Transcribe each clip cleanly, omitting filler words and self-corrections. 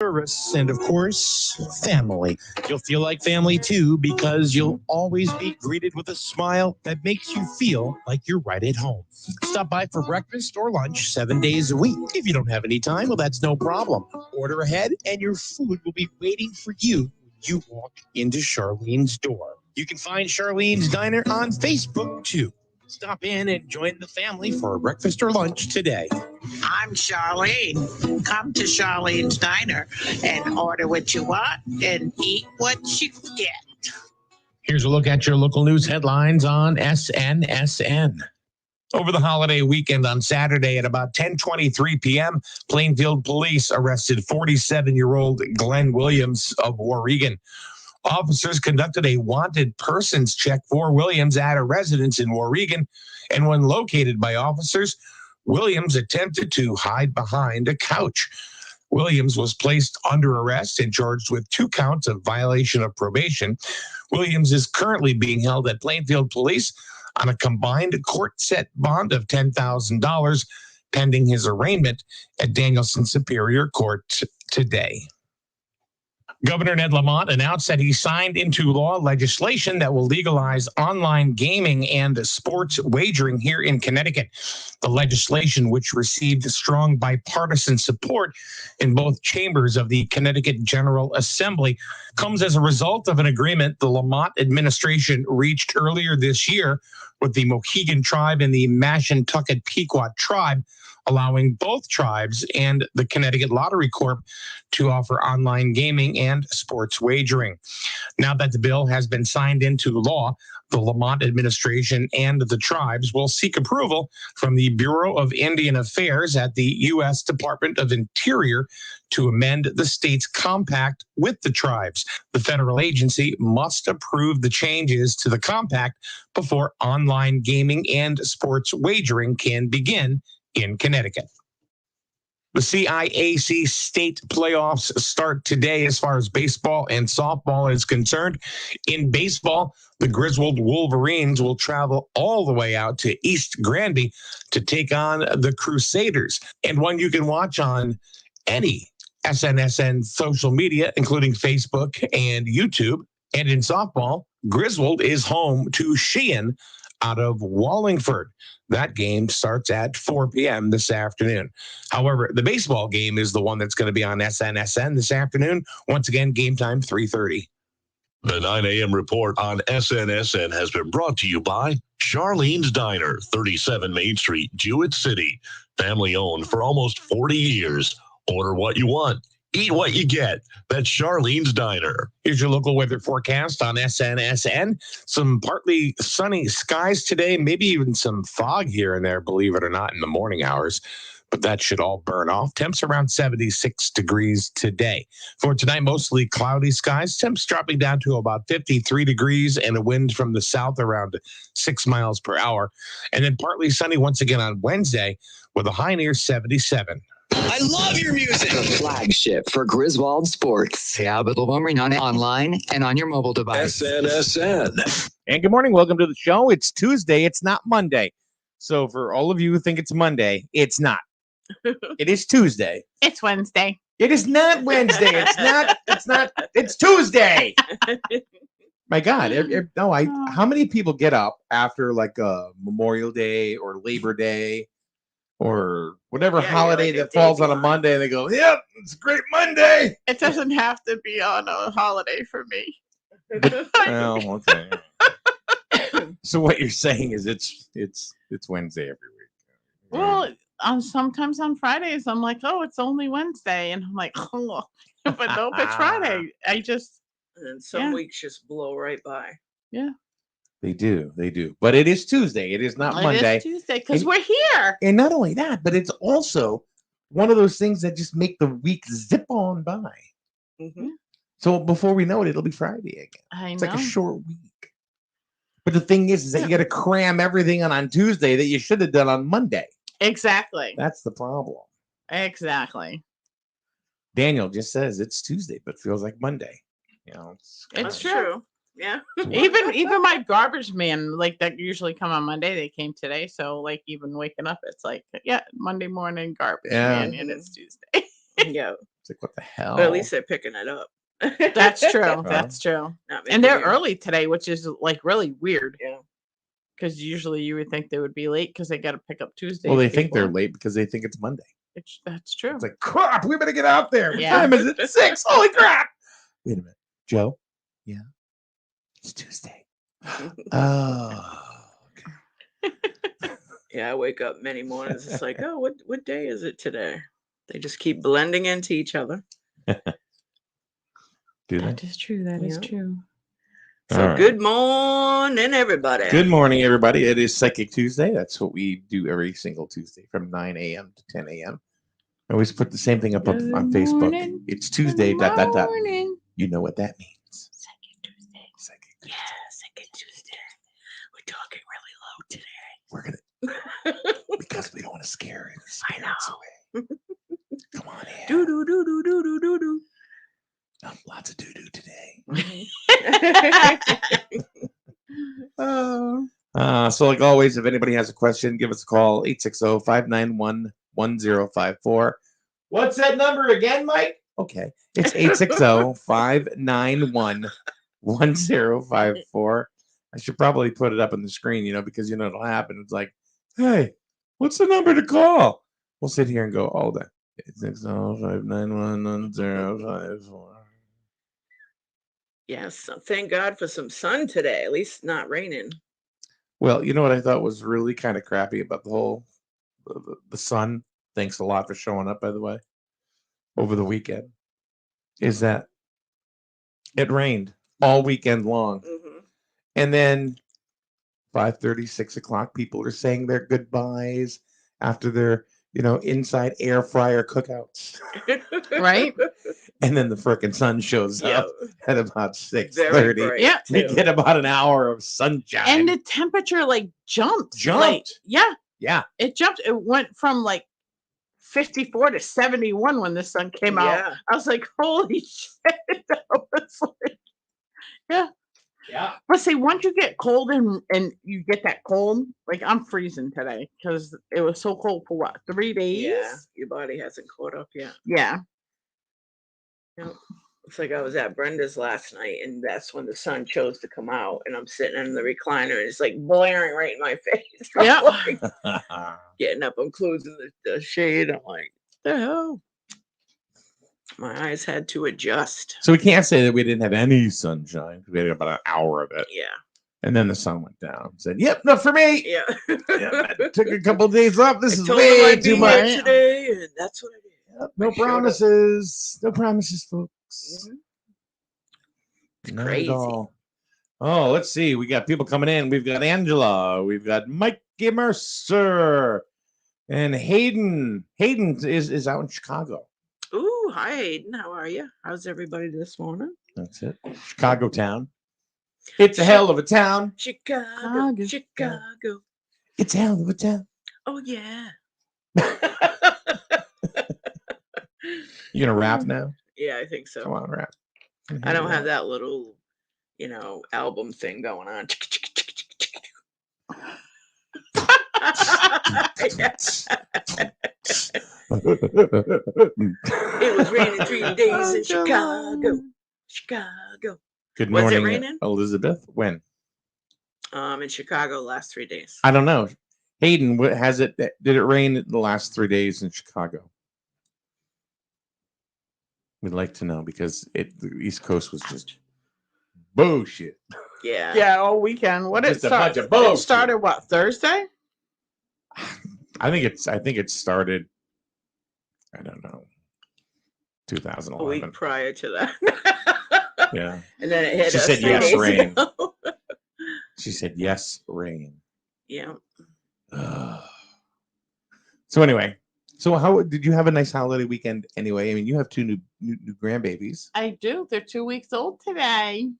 service, and of course, family. You'll feel like family too because you'll always be greeted with a smile that makes you feel like you're right at home. Stop by for breakfast or lunch 7 days a week. If you don't have any time, well, that's no problem. Order ahead and your food will be waiting for you when you walk into Charlene's door. You can find Charlene's Diner on Facebook too. Stop in and join the family for breakfast or lunch today. I'm Charlene. Come to Charlene's Diner and order what you want and eat what you get. Here's a look at your local news headlines on SNSN. Over the holiday weekend on Saturday at about 10:23 p.m., Plainfield police arrested 47-year-old Glenn Williams of Warregan. Officers conducted a wanted persons check for Williams at a residence in Warregan, and when located by officers, Williams attempted to hide behind a couch. Williams was placed under arrest and charged with 2 counts of violation of probation. Williams is currently being held at Plainfield Police on a combined court-set bond of $10,000, pending his arraignment at Danielson Superior Court today. Governor Ned Lamont announced that he signed into law legislation that will legalize online gaming and sports wagering here in Connecticut. The legislation, which received strong bipartisan support in both chambers of the Connecticut General Assembly, comes as a result of an agreement the Lamont administration reached earlier this year with the Mohegan tribe and the Mashantucket Pequot tribe, allowing both tribes and the Connecticut Lottery Corp to offer online gaming and sports wagering. Now that the bill has been signed into law, the Lamont administration and the tribes will seek approval from the Bureau of Indian Affairs at the U.S. Department of Interior to amend the state's compact with the tribes. The federal agency must approve the changes to the compact before online gaming and sports wagering can begin in Connecticut. The CIAC state playoffs start today as far as baseball and softball is concerned. In baseball, the Griswold Wolverines will travel all the way out to East Granby to take on the Crusaders, and one you can watch on any SNSN social media, including Facebook and YouTube. And in softball, Griswold is home to Sheehan out of Wallingford. That game starts at 4 p.m. this afternoon. However, the baseball game is the one that's going to be on SNSN this afternoon. Once again, game time 3:30. The 9 a.m. report on SNSN has been brought to you by Charlene's Diner, 37 Main Street, Jewett City. Family owned for almost 40 years. Order what you want. Eat what you get. That's Charlene's Diner. Here's your local weather forecast on SNSN. Some partly sunny skies today, maybe even some fog here and there, believe it or not, in the morning hours. But that should all burn off. Temps around 76 degrees today. For tonight, mostly cloudy skies. Temps dropping down to about 53 degrees and a wind from the south around 6 miles per hour. And then partly sunny once again on Wednesday with a high near 77. I love your music. The flagship for Griswold Sports. Available online and on your mobile device. SNSN. And good morning. Welcome to the show. It's Tuesday. It's not Monday. So for all of you who think it's Monday, it's not. It is Tuesday. It's Wednesday. It is not Wednesday. It's Tuesday. My God. How many people get up after like a Memorial Day or Labor Day or whatever holiday that falls on a Monday, and they go, yep, it's a great Monday. It doesn't have to be on a holiday for me. Well, okay. So what you're saying is it's Wednesday every week. Well, sometimes on Fridays I'm like, oh, it's only Wednesday, and I'm like, oh, but nope, it's Friday. And some weeks just blow right by. Yeah. They do. But it is Tuesday. It is not Monday. It is Tuesday because we're here. And not only that, but it's also one of those things that just make the week zip on by. Mm-hmm. So before we know it, it'll be Friday again. It's like a short week. But the thing is that you got to cram everything on Tuesday that you should have done on Monday. Exactly. That's the problem. Exactly. Daniel just says it's Tuesday, but feels like Monday. You know, it's true. Yeah. even my garbage man, like that usually come on Monday, they came today. So like even waking up, it's like, yeah, Monday morning garbage man, and it's Tuesday. Yeah. It's like, what the hell? But at least they're picking it up. That's true. Well, That's true. Not And they're making you- early today, which is like really weird. Yeah. Because usually you would think they would be late because they got to pick up Tuesday. well, they think they're late because they think it's Monday. That's true. It's like, crap, we better get out there. What Yeah. time is it? 6. Holy crap. Wait a minute. Joe? Yeah. It's Tuesday. Oh. Yeah, I wake up many mornings. It's like, oh, what day is it today? They just keep blending into each other. Do they? That is true. That is Yeah. true. So All right. good morning, everybody. Good morning, everybody. It is Psychic Tuesday. That's what we do every single Tuesday from 9 a.m. to 10 a.m. I always put the same thing up Good on Facebook. morning. It's Tuesday. Dot, dot, dot. Morning. You know what that means. Psychic Tuesday. Psychic Yeah, Tuesday. Second Tuesday. We're talking really low today. We're going to, because we don't want to scare the I spirits know. away. Come on in. Do do do do do do do do. Lots of doo-doo today. So like always, if anybody has a question, give us a call, 860-591-1054. What's that number again, Mike? Okay. It's 860-591-1054. I should probably put it up on the screen, because it'll happen. It's like, hey, what's the number to call? We'll sit here and go all day. 860-591-1054. Yes, so thank God for some sun today. At least not raining. Well, you know what I thought was really kind of crappy about the whole the sun. Thanks a lot for showing up, by the way, over the weekend. Is that it rained all weekend long, Mhm. and then 5:30, 6 o'clock, people are saying their goodbyes after their inside air fryer cookouts, Right? and then the frickin' sun shows Yeah, up at about very 6:30. bright. Yeah. They too. get about an hour of sunshine. And the temperature like jumped. Jumped. Like, yeah, yeah. it jumped. It went from like 54 to 71 when the sun came out. Yeah. I was like, holy shit. I was like, yeah. Yeah. But see, once you get cold and you get that cold, like I'm freezing today because it was so cold for what, 3 days? Yeah, your body hasn't caught up yet. Yeah. It's like I was at Brenda's last night, and that's when the sun chose to come out, and I'm sitting in the recliner, and it's like blaring right in my face. I'm Yeah. like, getting up, I'm closing the shade. I'm like, the hell? My eyes had to adjust. So we can't say that we didn't have any sunshine. We had about an hour of it, Yeah, and then the sun went down. Said, "Yep, not for me." yeah. Yep, I took a couple of days off. This I is told them way I'd too be much. here today, and that's what I did. Yep, no I showed up. promises. No promises, folks. Mhm. Not crazy. at all. Oh, let's see. We got people coming in. We've got Angela. We've got Mikey Mercer and Hayden. Hayden is out in Chicago. Ooh, hi Hayden, how are you? How's everybody this morning? That's it. Chicago town. It's a hell of a town. Chicago, Chicago. Chicago. It's a hell of a town. Oh yeah. You gonna rap now? Yeah, I think so. Come on, rap. I don't have that little, album thing going on. It was raining 3 days in Chicago. Chicago. Good Was it morning, raining? Elizabeth. When? In Chicago last 3 days. I don't know. Hayden, what has it? Did it rain the last 3 days in Chicago? We'd like to know because the East Coast was just bullshit. Yeah. Yeah, all weekend. What Just it a bunch started? of bullshit. It started what, Thursday? I think it started. I don't know. A 2011. week prior to that. Yeah. And then it hit She us said 3 yes, days rain. ago. She said yes, rain. Yeah. So anyway, how did you have a nice holiday weekend? Anyway, I mean, you have two new grandbabies. I do. They're 2 weeks old today.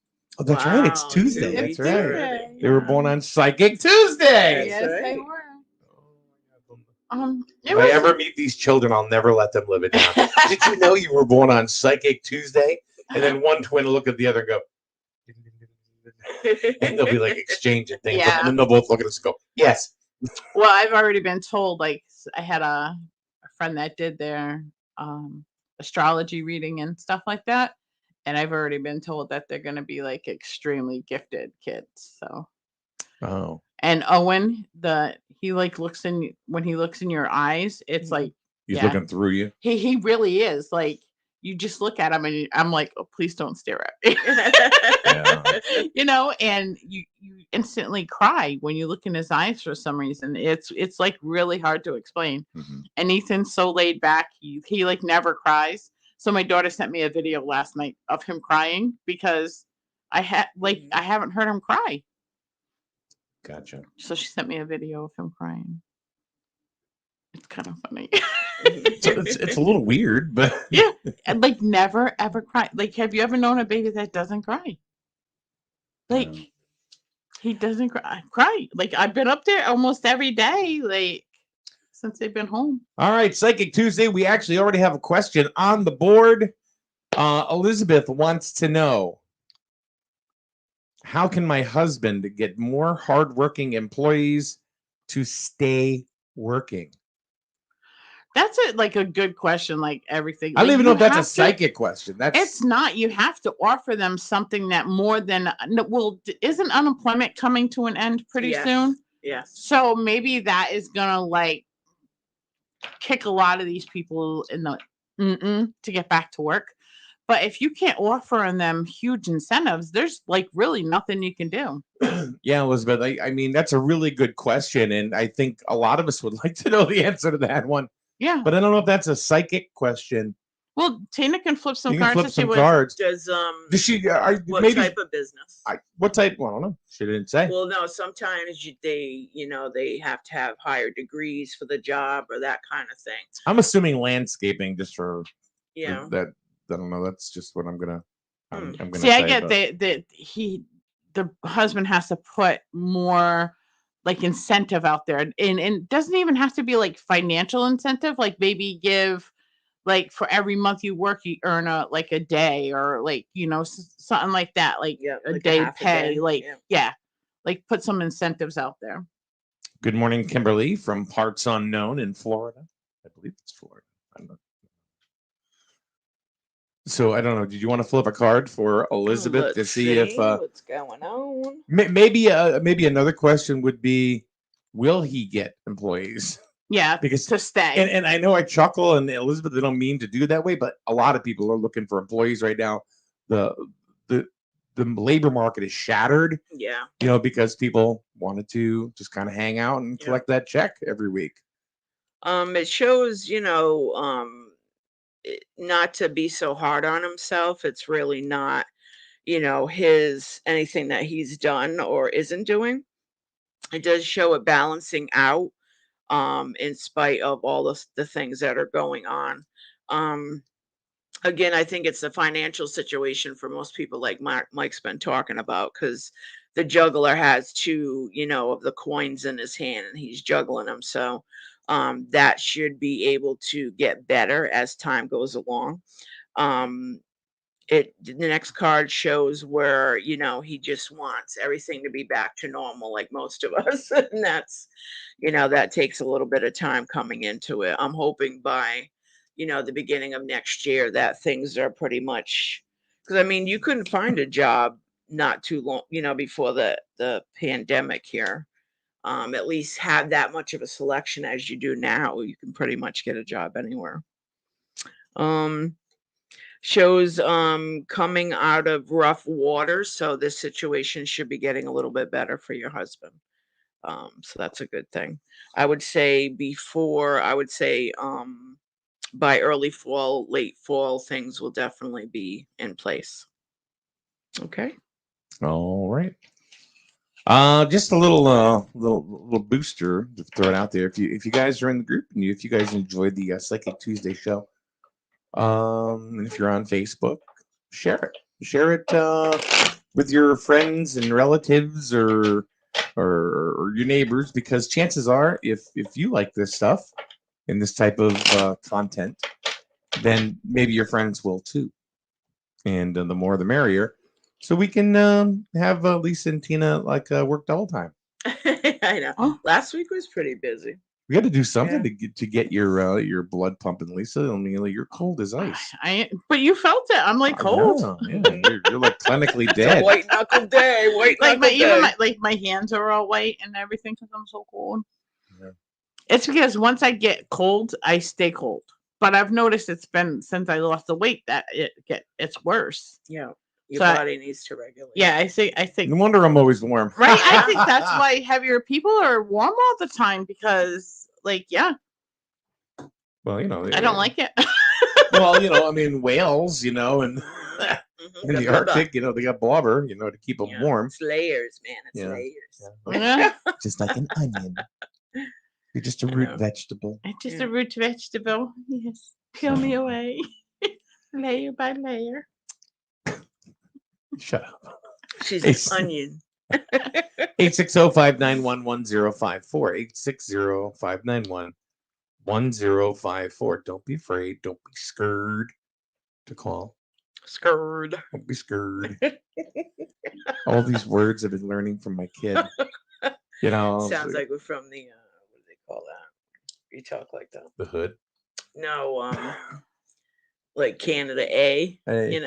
Oh, that's right. It's Wow, Tuesday. 2 That's weeks right. already. They were born on Psychic Tuesday. Yes, right. they were. It If I ever meet these children, I'll never let them live it down. Did you know you were born on Psychic Tuesday? And then one twin will look at the other and go, and they'll be like exchanging things. Yeah. And then they'll both look at us and go, yes. Well, I've already been told. Like, I had a friend that did their astrology reading and stuff like that. And I've already been told that they're going to be like extremely gifted kids. So, Oh, and Owen, he like looks in when he looks in your eyes, it's like, he's yeah, looking through you. he really is. Like, you just look at him and I'm like, oh, please don't stare at me. Yeah. You know, and you instantly cry when you look in his eyes for some reason. It's like really hard to explain. Mhm. And Ethan's so laid back. He like never cries. So my daughter sent me a video last night of him crying because I haven't heard him cry. Gotcha. So she sent me a video of him crying. It's kind of funny. So it's a little weird, but Yeah. And like never ever cry. Like, have you ever known a baby that doesn't cry? Like, No. he doesn't cry. Like, I've been up there almost every day, like, since they've been home. All right, Psychic Tuesday. We actually already have a question on the board. Elizabeth wants to know, how can my husband get more hardworking employees to stay working? That's like a good question. Like everything. I don't Like, even know you if that's a have to- psychic question. That's It's not. You have to offer them something that more than well, isn't unemployment coming to an end pretty Yes. soon? Yes. So maybe that is gonna like kick a lot of these people in the to get back to work. But if you can't offer them huge incentives, there's like really nothing you can do. yeah, Elizabeth. I mean, that's a really good question, and I think a lot of us would like to know the answer to that one. Yeah. But I don't know if that's a psychic question. Well, Tina can flip some You can cards flip to see some what. cards. Does Does she? what Maybe. type of business? What type? Well, I don't know. She didn't say. Well, no, sometimes they have to have higher degrees for the job or that kind of thing. I'm assuming landscaping, just for Yeah. that. I don't know. That's just what I'm gonna. I'm gonna See, I say, get but- the husband has to put more like incentive out there, and it doesn't even have to be like financial incentive. Like maybe give like for every month you work, you earn a day or like something like that, like Yeah, a like a day half a pay, day, like yeah. like put some incentives out there. Good morning, Kimberly from Parts Unknown in Florida. I believe it's Florida. I don't know. So I don't know. Did you want to flip a card for Elizabeth to Let's see if what's going on? maybe another question would be, will he get employees? Yeah, Because to stay. and I know I chuckle, and Elizabeth, I don't mean to do it that way, but a lot of people are looking for employees right now. The labor market is shattered, Yeah. because people wanted to just kind of hang out and collect that check every week. It shows, not to be so hard on himself. It's really not, his anything that he's done or isn't doing. It does show a balancing out, in spite of all the things that are going on. Again, I think it's the financial situation for most people, like Mike's been talking about, because the juggler has two, of the coins in his hand, and he's juggling them. So that should be able to get better as time goes along. The next card shows where he just wants everything to be back to normal, like most of us, and that's that takes a little bit of time coming into it. I'm hoping by the beginning of next year that things are pretty much, because I mean you couldn't find a job not too long before the pandemic here, at least have that much of a selection as you do now. You can pretty much get a job anywhere. Shows coming out of rough waters, so this situation should be getting a little bit better for your husband. So that's a good thing. I would say by early fall, late fall, things will definitely be in place. Okay. All right. Just a little booster to throw it out there. If you guys are in the group and if you guys enjoyed the Psychic Tuesday show, and if you're on Facebook, share it with your friends and relatives or your neighbors, because chances are if you like this stuff and this type of content, then maybe your friends will too, and the more the merrier, so we can have Lisa and Tina work double time. I know. Oh. Last week was pretty busy. We got to do something to get your blood pumping, Lisa. I mean, like, you're cold as ice. But you felt it. I'm like I cold. know, yeah, you're like clinically It's a dead. white knuckle day. White Like knuckle day. my hands are all white and everything because I'm so cold. Yeah. It's because once I get cold, I stay cold. But I've noticed it's been since I lost the weight that it's worse. Yeah. Your So body needs to regulate. Yeah, I think No wonder I'm always warm. right. I think that's why heavier people are warm all the time because, like, yeah, Well, I don't like it. Well, I mean, whales, and in The the Arctic, they got blubber, to keep them warm. It's layers, man. It's Yeah. layers. Yeah, Just like an onion. You're just a I root know. vegetable. it's just Yeah. a root vegetable. Yes, peel me away, layer by layer. Shut up. She's It's- an onion. 860-591-1054. 860-591-1054. Don't be afraid. Don't be scared to call. Scared. Don't be scared. All these words I've been learning from my kid. Sounds like we're from the what do they call that? You talk like that. the hood. No, like Canada A. Hey.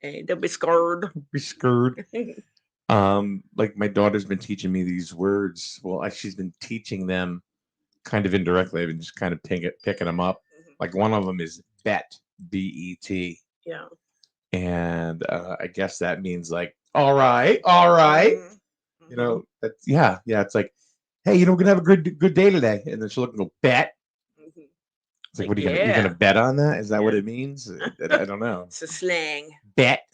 A. Don't be scared. Don't be scared. Like my daughter's been teaching me these words. Well, she's been teaching them kind of indirectly. I've been just kind of picking them up. Like one of them is bet, B-E-T. Yeah. And I guess that means like, all right. Mhm. That's yeah. It's like, hey, we're gonna have a good day today. And then she'll look and go, bet. Mhm. It's like, Like, what are you're yeah. gonna bet on that? Is that what Yeah. it means? I don't know. It's a slang. Bet.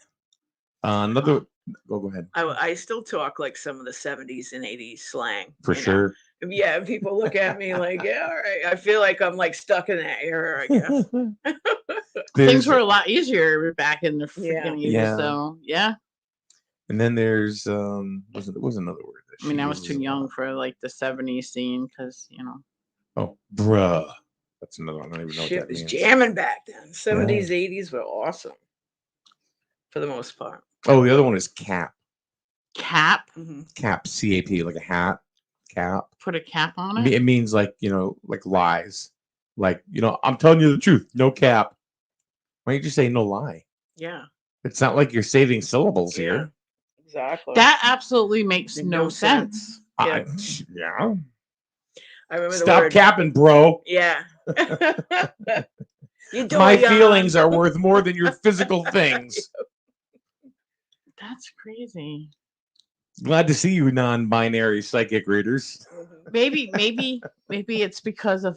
Another. Go ahead. I still talk like some of the 70s and 80s slang. For sure. Yeah, people look at me like, yeah, all right. I feel like I'm like stuck in that era, I guess. Things were a lot easier back in the Yeah. freaking years. Yeah. So yeah, And then there's was another word. That I mean, she I was too uses a young lot. for like the '70s scene because Oh, bruh. That's another one. I don't even know what Shit that was means. jamming back then. 70s, 80s were awesome for the most part. Oh, the other one is cap. cap. Cap, C-A-P, like a hat. Cap. Put a cap on it. It means like, like lies. Like, I'm telling you the truth. No cap. Why don't you just say no lie? Yeah, It's not like you're saving syllables yeah, here. exactly. That absolutely makes Made no sense. Yeah. Yeah. I remember the Stop word. capping, bro. Yeah. You do My it, feelings are worth more than your physical things. That's crazy. Glad to see you, non-binary psychic readers. Maybe it's because of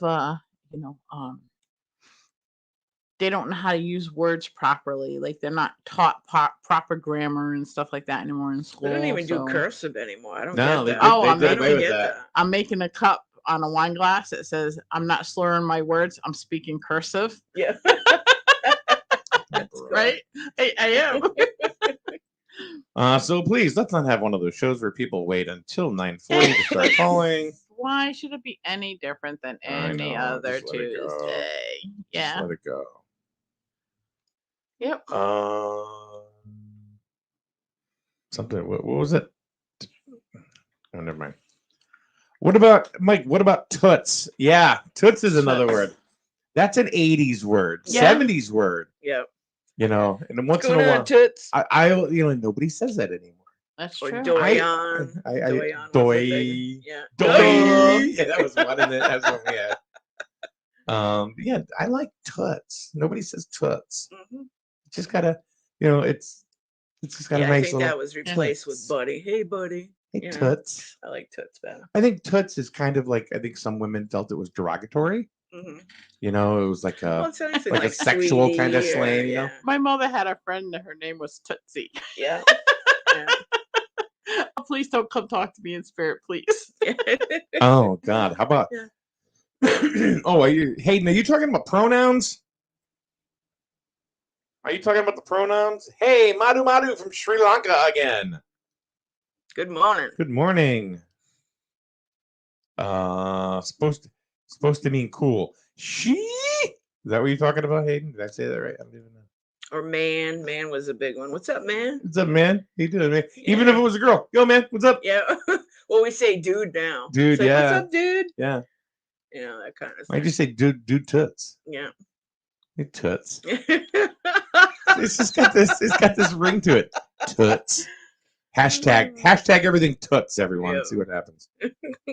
they don't know how to use words properly. Like they're not taught proper grammar and stuff like that anymore in school. They don't even do so cursive anymore. I don't No, get that. Oh, they I'm did not away with get that. I'm making a cup on a wine glass that says I'm not slurring my words. I'm speaking cursive. Yeah. Right? I am. So please, let's not have one of those shows where people wait until 9:40 to start calling. Why should it be any different than I any know, other just let it go. Tuesday? Just Yeah. let it go. Yep. Something. What was it? Oh, never mind. What about Mike? What about toots? Yeah, toots is another Toots. word. That's an 80s word, Yeah. 70s word. Yeah. And then once in Going a on, while, toots. I nobody says that anymore. That's Or true. doyan. I Doyan was doy, a thing. Yeah. doy. Yeah, that was one in it. That's what we had. Yeah, I like toots. Nobody says toots. Mhm. Just gotta, it's just got Yeah, a I nice think little. that was replaced with toots. buddy. Hey, buddy. Hey, you know. toots. I like toots better. I think toots is kind of like, I think some women felt it was derogatory. Mhm. It was like Well, a it's anything like a like sexual kind of sweetie or- slang, Yeah. My mother had a friend and her name was Tootsie. Yeah. Please don't come talk to me in spirit, please. oh god, how about Yeah. oh, Hayden, are you talking about pronouns? Are you talking about the pronouns? Hey, Madhu from Sri Lanka again. Good morning. Good morning. Supposed to mean cool. She? Is that what you're talking about, Hayden? Did I say that right? I don't even know. Or man. Man was a big one. What's up, man? What's up, man? How you doing, man? Even Yeah. if it was a girl. Yo, man, what's up? Yeah. Well, we say dude now. Dude, It's like, yeah. What's up, dude? Yeah. you know, that kind of I thing. just say do toots. Yeah. Hey, toots. It's just got this. It's got this ring to it. Toots. Hashtag everything toots. Everyone, Yeah. see what happens.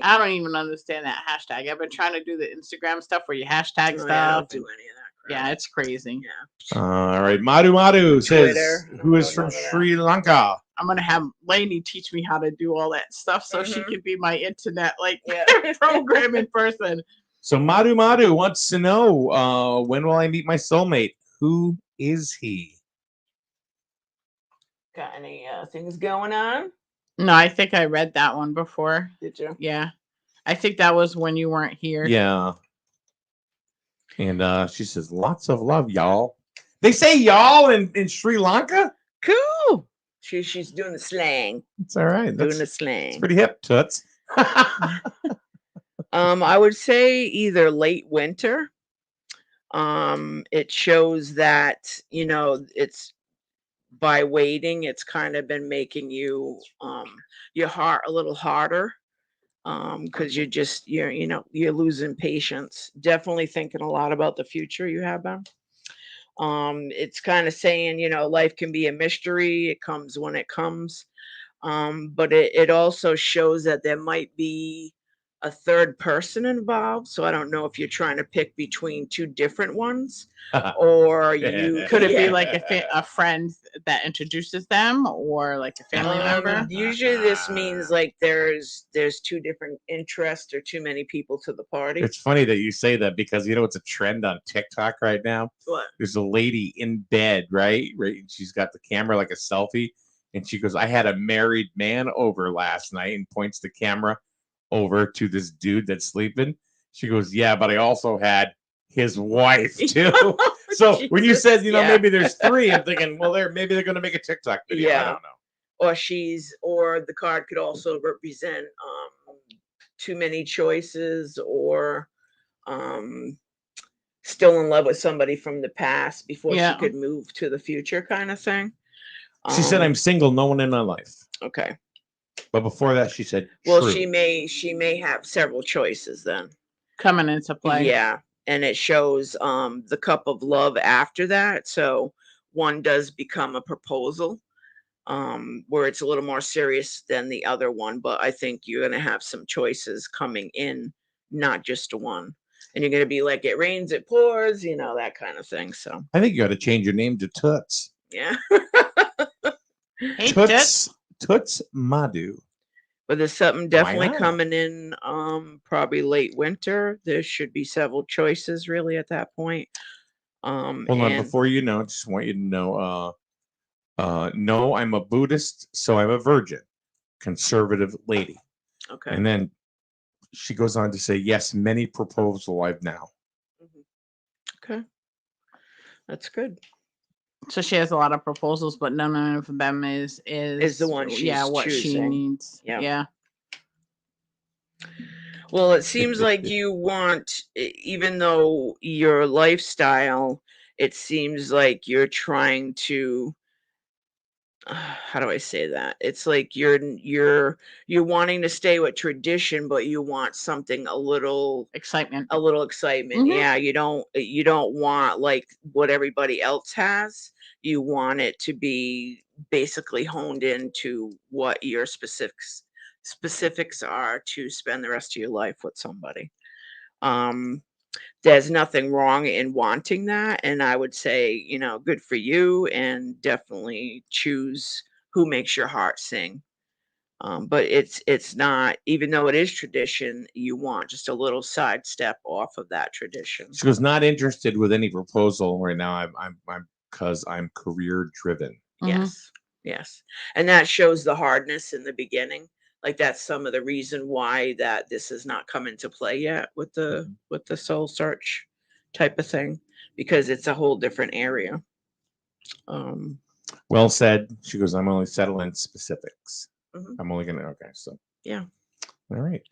I don't even understand that hashtag. I've been trying to do the Instagram stuff where you hashtag Oh, stuff. yeah, I don't and- do any of that crap. yeah, it's crazy. Yeah. All right, Madhu says, Twitter. I who don't is know from none of that. Sri Lanka. I'm gonna have Lainey teach me how to do all that stuff so she Mhm. can be my internet like Yeah. programming person. So Madhu wants to know, when will I meet my soulmate? Who is he? Got any things going on? No, I think I read that one before. Did you? Yeah. I think that was when you weren't here. Yeah. And she says, lots of love, y'all. They say y'all in Sri Lanka? Cool. She's doing the slang. It's all right. Doing That's the slang. it's pretty hip, toots. I would say either late winter. It shows that, you know, it's by waiting, it's kind of been making you your heart a little harder. Because you're losing patience. Definitely thinking a lot about the future you have been. It's kind of saying, you know, life can be a mystery. It comes when it comes. But it also shows that there might be a third person involved. So I don't know if you're trying to pick between two different ones or you Could it be yeah. like a friend that introduces them or like a family member? Usually this means like there's two different interests or too many people to the party. It's funny that you say that because you know it's a trend on TikTok right now. What? There's a lady in bed, right? She's got the camera like a selfie, and she goes, "I had a married man over last night," and points the camera over to this dude that's sleeping. She goes, "Yeah, but I also had his wife too." So when you Jesus, said, you know, yeah. maybe there's three, I'm thinking, well, maybe they're going to make a TikTok video. I Yeah. don't know. Or the card could also represent too many choices or still in love with somebody from the past before Yeah. she could move to the future kind of thing. She said, "I'm single, no one in my life." Okay. But before that, she said, Well, "True." she may have several choices then. Coming into play. Yeah. And it shows the cup of love after that. So one does become a proposal. Where it's a little more serious than the other one, but I think you're gonna have some choices coming in, not just one. And you're gonna be like, it rains, it pours, you know, that kind of thing. So I think you got to change your name to Toots. yeah. Hey, Toots. Toots Madhu. But there's something definitely not? coming in probably late winter. There should be several choices really at that point. Hold on, and- before you know, just want you to know, no, I'm a Buddhist, so I'm a virgin, conservative lady. okay. And then she goes on to say, yes, many proposal I've now. Mhm. Okay. That's good. So she has a lot of proposals, but none of them is the one yeah, she's what she choosing. needs. Yep. Yeah. Well, it seems like you want, even though your lifestyle, it seems like you're trying to, how do I say that? It's like you're wanting to stay with tradition, but you want something a little Excitement. excitement. Mhm. Yeah, you don't want like what everybody else has. You want it to be basically honed into what your specifics are to spend the rest of your life with somebody. There's nothing wrong in wanting that, and I would say, you know, good for you, and definitely choose who makes your heart sing. But it's not, even though it is tradition, you want just a little sidestep off of that tradition. She was not interested with any proposal right now. I'm because I'm career driven. Mhm. Yes, yes, and that shows the hardness in the beginning. Like that's some of the reason why that this has not come into play yet with the soul search type of thing, because it's a whole different area. Well said. She goes, I'm only settling specifics. Mhm. I'm only gonna so Yeah. all right.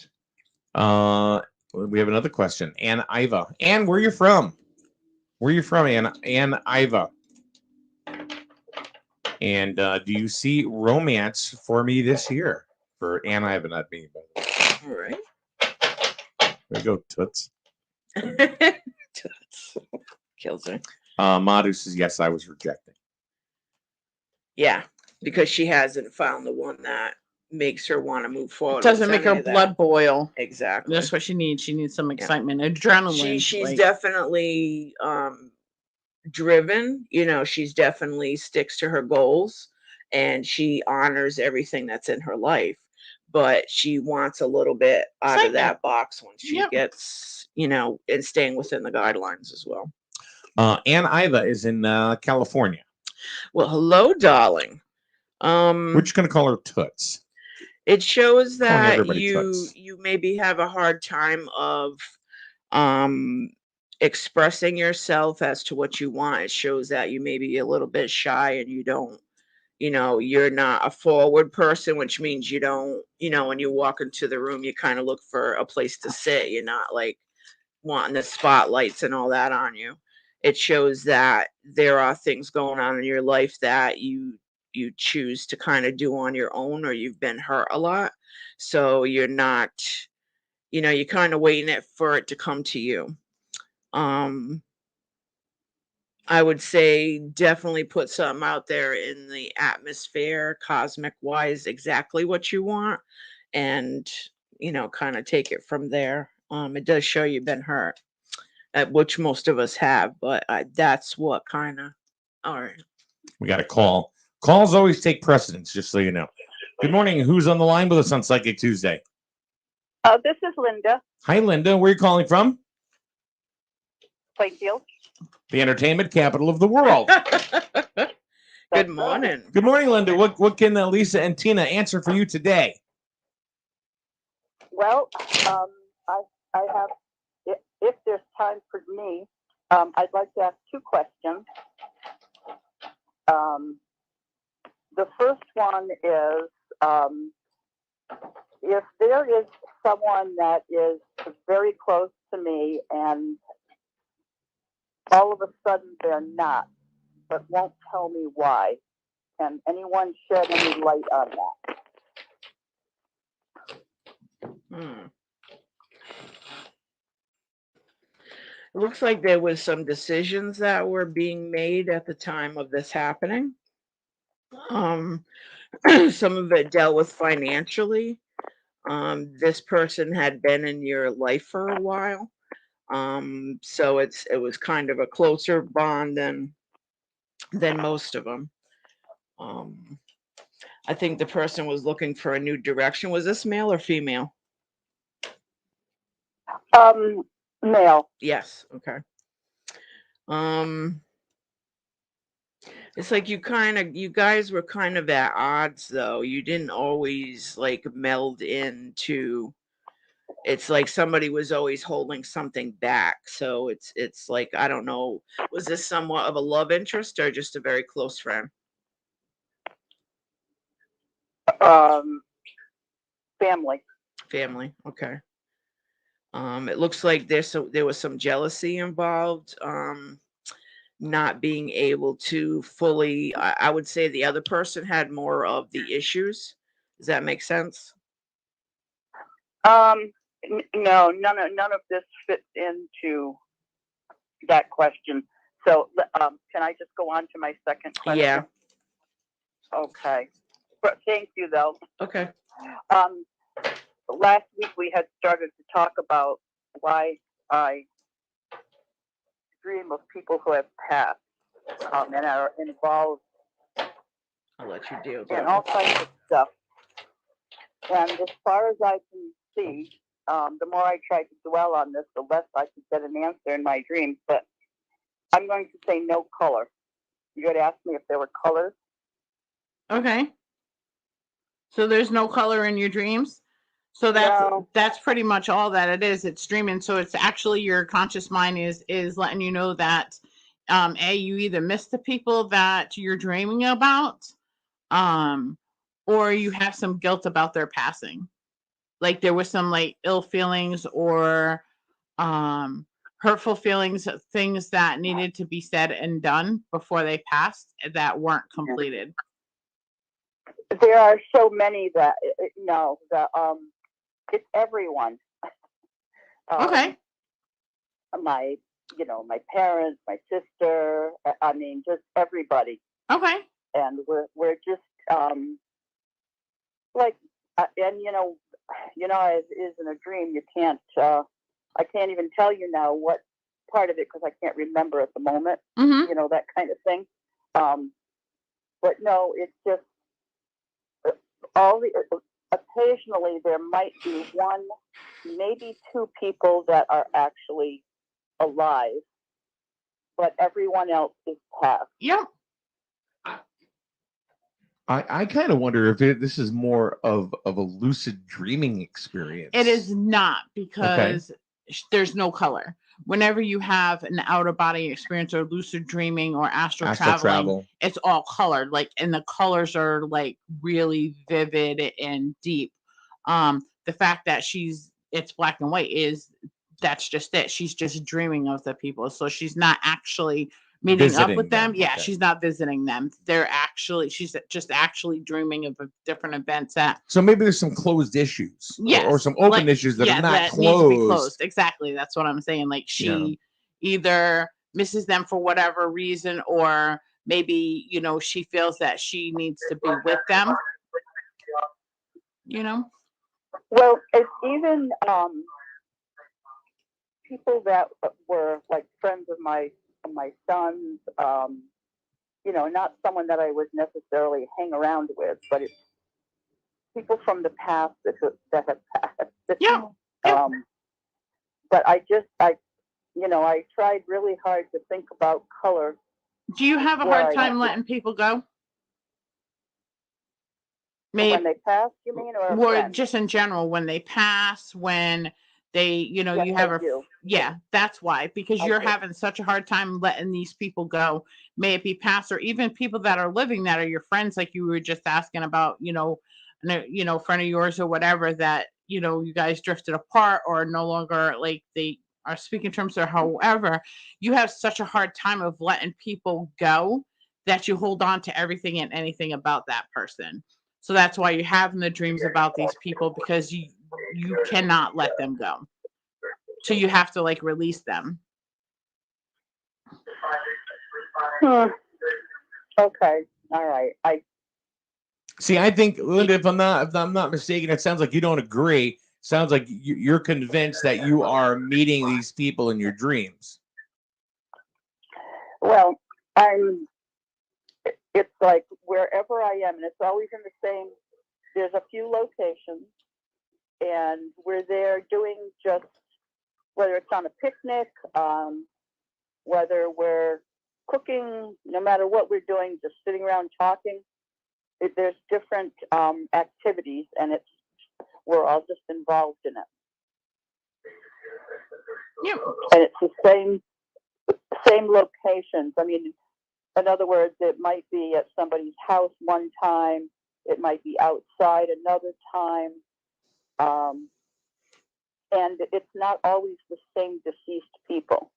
We have another question. Ann Iva. Ann, where you from? Where you from, Ann Iva? And do you see romance for me this year? For Ann Iva, not me, by the way. All right. There you go, Toots. Kills her. Madhu says, yes, I was rejecting. Yeah, because she hasn't found the one that makes her want to move forward. Doesn't with make her any of that. blood boil. Exactly. That's what she needs. She needs some excitement, adrenaline. She's like- definitely driven. You know, she's definitely sticks to her goals, and she honors everything that's in her life. But she wants a little bit out of Excitement. that box when she Yep. gets, you know, and staying within the guidelines as well. Ann Iva is in California. Well, hello, darling. We're just gonna call her Toots. It shows Calling that everybody you toots. you maybe have a hard time of expressing yourself as to what you want. It shows that you may be a little bit shy and you don't, you know, you're not a forward person, which means you don't, you know, when you walk into the room, you kind of look for a place to sit. You're not like wanting the spotlights and all that on you. It shows that there are things going on in your life that you choose to kind of do on your own, or you've been hurt a lot. So you're not, you know, you're kind of waiting it for it to come to you. I would say definitely put something out there in the atmosphere, cosmic wise, exactly what you want, and you know, kind of take it from there. It does show you've been hurt, which most of us have, but that's what kind of. All right. We got a call. Calls always take precedence, just so you know. Good morning. Who's on the line with us on Psychic Tuesday? This is Linda, Hi, Linda. Where are you calling from? Plainfield. The entertainment capital of the world. Good morning. Good morning, Linda. What can Lisa and Tina answer for you today? Well, I have, if there's time for me, I'd like to ask two questions. The first one is, if there is someone that is very close to me and all of a sudden they're not, but won't tell me why, can anyone shed any light on that? It looks like there was some decisions that were being made at the time of this happening. Some of it dealt with financially. This person had been in your life for a while. So it was kind of a closer bond than most of them. I think the person was looking for a new direction. Was this male or female? Male. Yes. Okay. It's like you guys were kind of at odds though. You didn't always like meld into. It's like somebody was always holding something back. So it's like, I don't know, was this somewhat of a love interest or just a very close friend? Family. Family. Okay. It looks like there was some jealousy involved. Not being able to fully, I would say the other person had more of the issues. Does that make sense? No, none of this fits into that question. So, can I just go on to my second question? Yeah. Okay. But thank you, though. Okay. Last week we had started to talk about why I dream of people who have passed and are involved I'll let you deal with in that. all kinds of stuff. And as far as I can see, the more I try to dwell on this, the less I could get an answer in my dreams. But I'm going to say no color. You had asked me if there were colors. Okay. So there's no color in your dreams. So that's pretty much all that it is. It's dreaming. So it's actually your conscious mind is letting you know that you either miss the people that you're dreaming about, or you have some guilt about their passing. Like there was some like ill feelings or hurtful feelings, things that needed to be said and done before they passed that weren't completed. There are so many that it's everyone. Okay. my, my parents, my sister. I mean, just everybody. Okay. And we're just like, and as is in a dream, you can't. I can't even tell you now what part of it because I can't remember at the moment. Mm-hmm. That kind of thing. But no, it's just occasionally there might be one, maybe two people that are actually alive, but everyone else is passed. Yep. I kind of wonder if this is more of a lucid dreaming experience. It is not, because there's no color. Whenever you have an out of body experience or lucid dreaming or astral traveling, it's all colored, and the colors are really vivid and deep. The fact that it's black and white that's just it. She's just dreaming of the people. So she's not actually meeting up with them. Yeah, she's not visiting them. She's just actually dreaming of different events So maybe there's some closed issues. Yes, or some open issues that are not that closed. Need to be closed. Exactly. That's what I'm saying. She either misses them for whatever reason, or maybe, she feels that she needs to be with them. Well, it's even people that were friends of my son's, not someone that I would necessarily hang around with, but it's people from the past that have passed. But I tried really hard to think about color. Do you have a hard time letting people go? When they pass, you mean, or just in general, when they pass, when they, you have that's why, because you're having such a hard time letting these people go. May it be past, or even people that are living that are your friends, like you were just asking about, friend of yours or whatever, that, you guys drifted apart or no longer they are speaking terms, or however, you have such a hard time of letting people go that you hold on to everything and anything about that person. So that's why you're having the dreams about these people, because you cannot let them go. So you have to release them. Okay. All right. See, I think, Linda, if I'm not mistaken, it sounds like you don't agree. Sounds like you're convinced that you are meeting these people in your dreams. Well, it's wherever I am, and it's always in the same, there's a few locations, and we're there doing just, whether it's on a picnic, whether we're cooking, no matter what we're doing, just sitting around talking, there's different activities, and we're all just involved in it. Yep. And it's the same locations. I mean, in other words, it might be at somebody's house one time, it might be outside another time, and it's not always the same deceased people.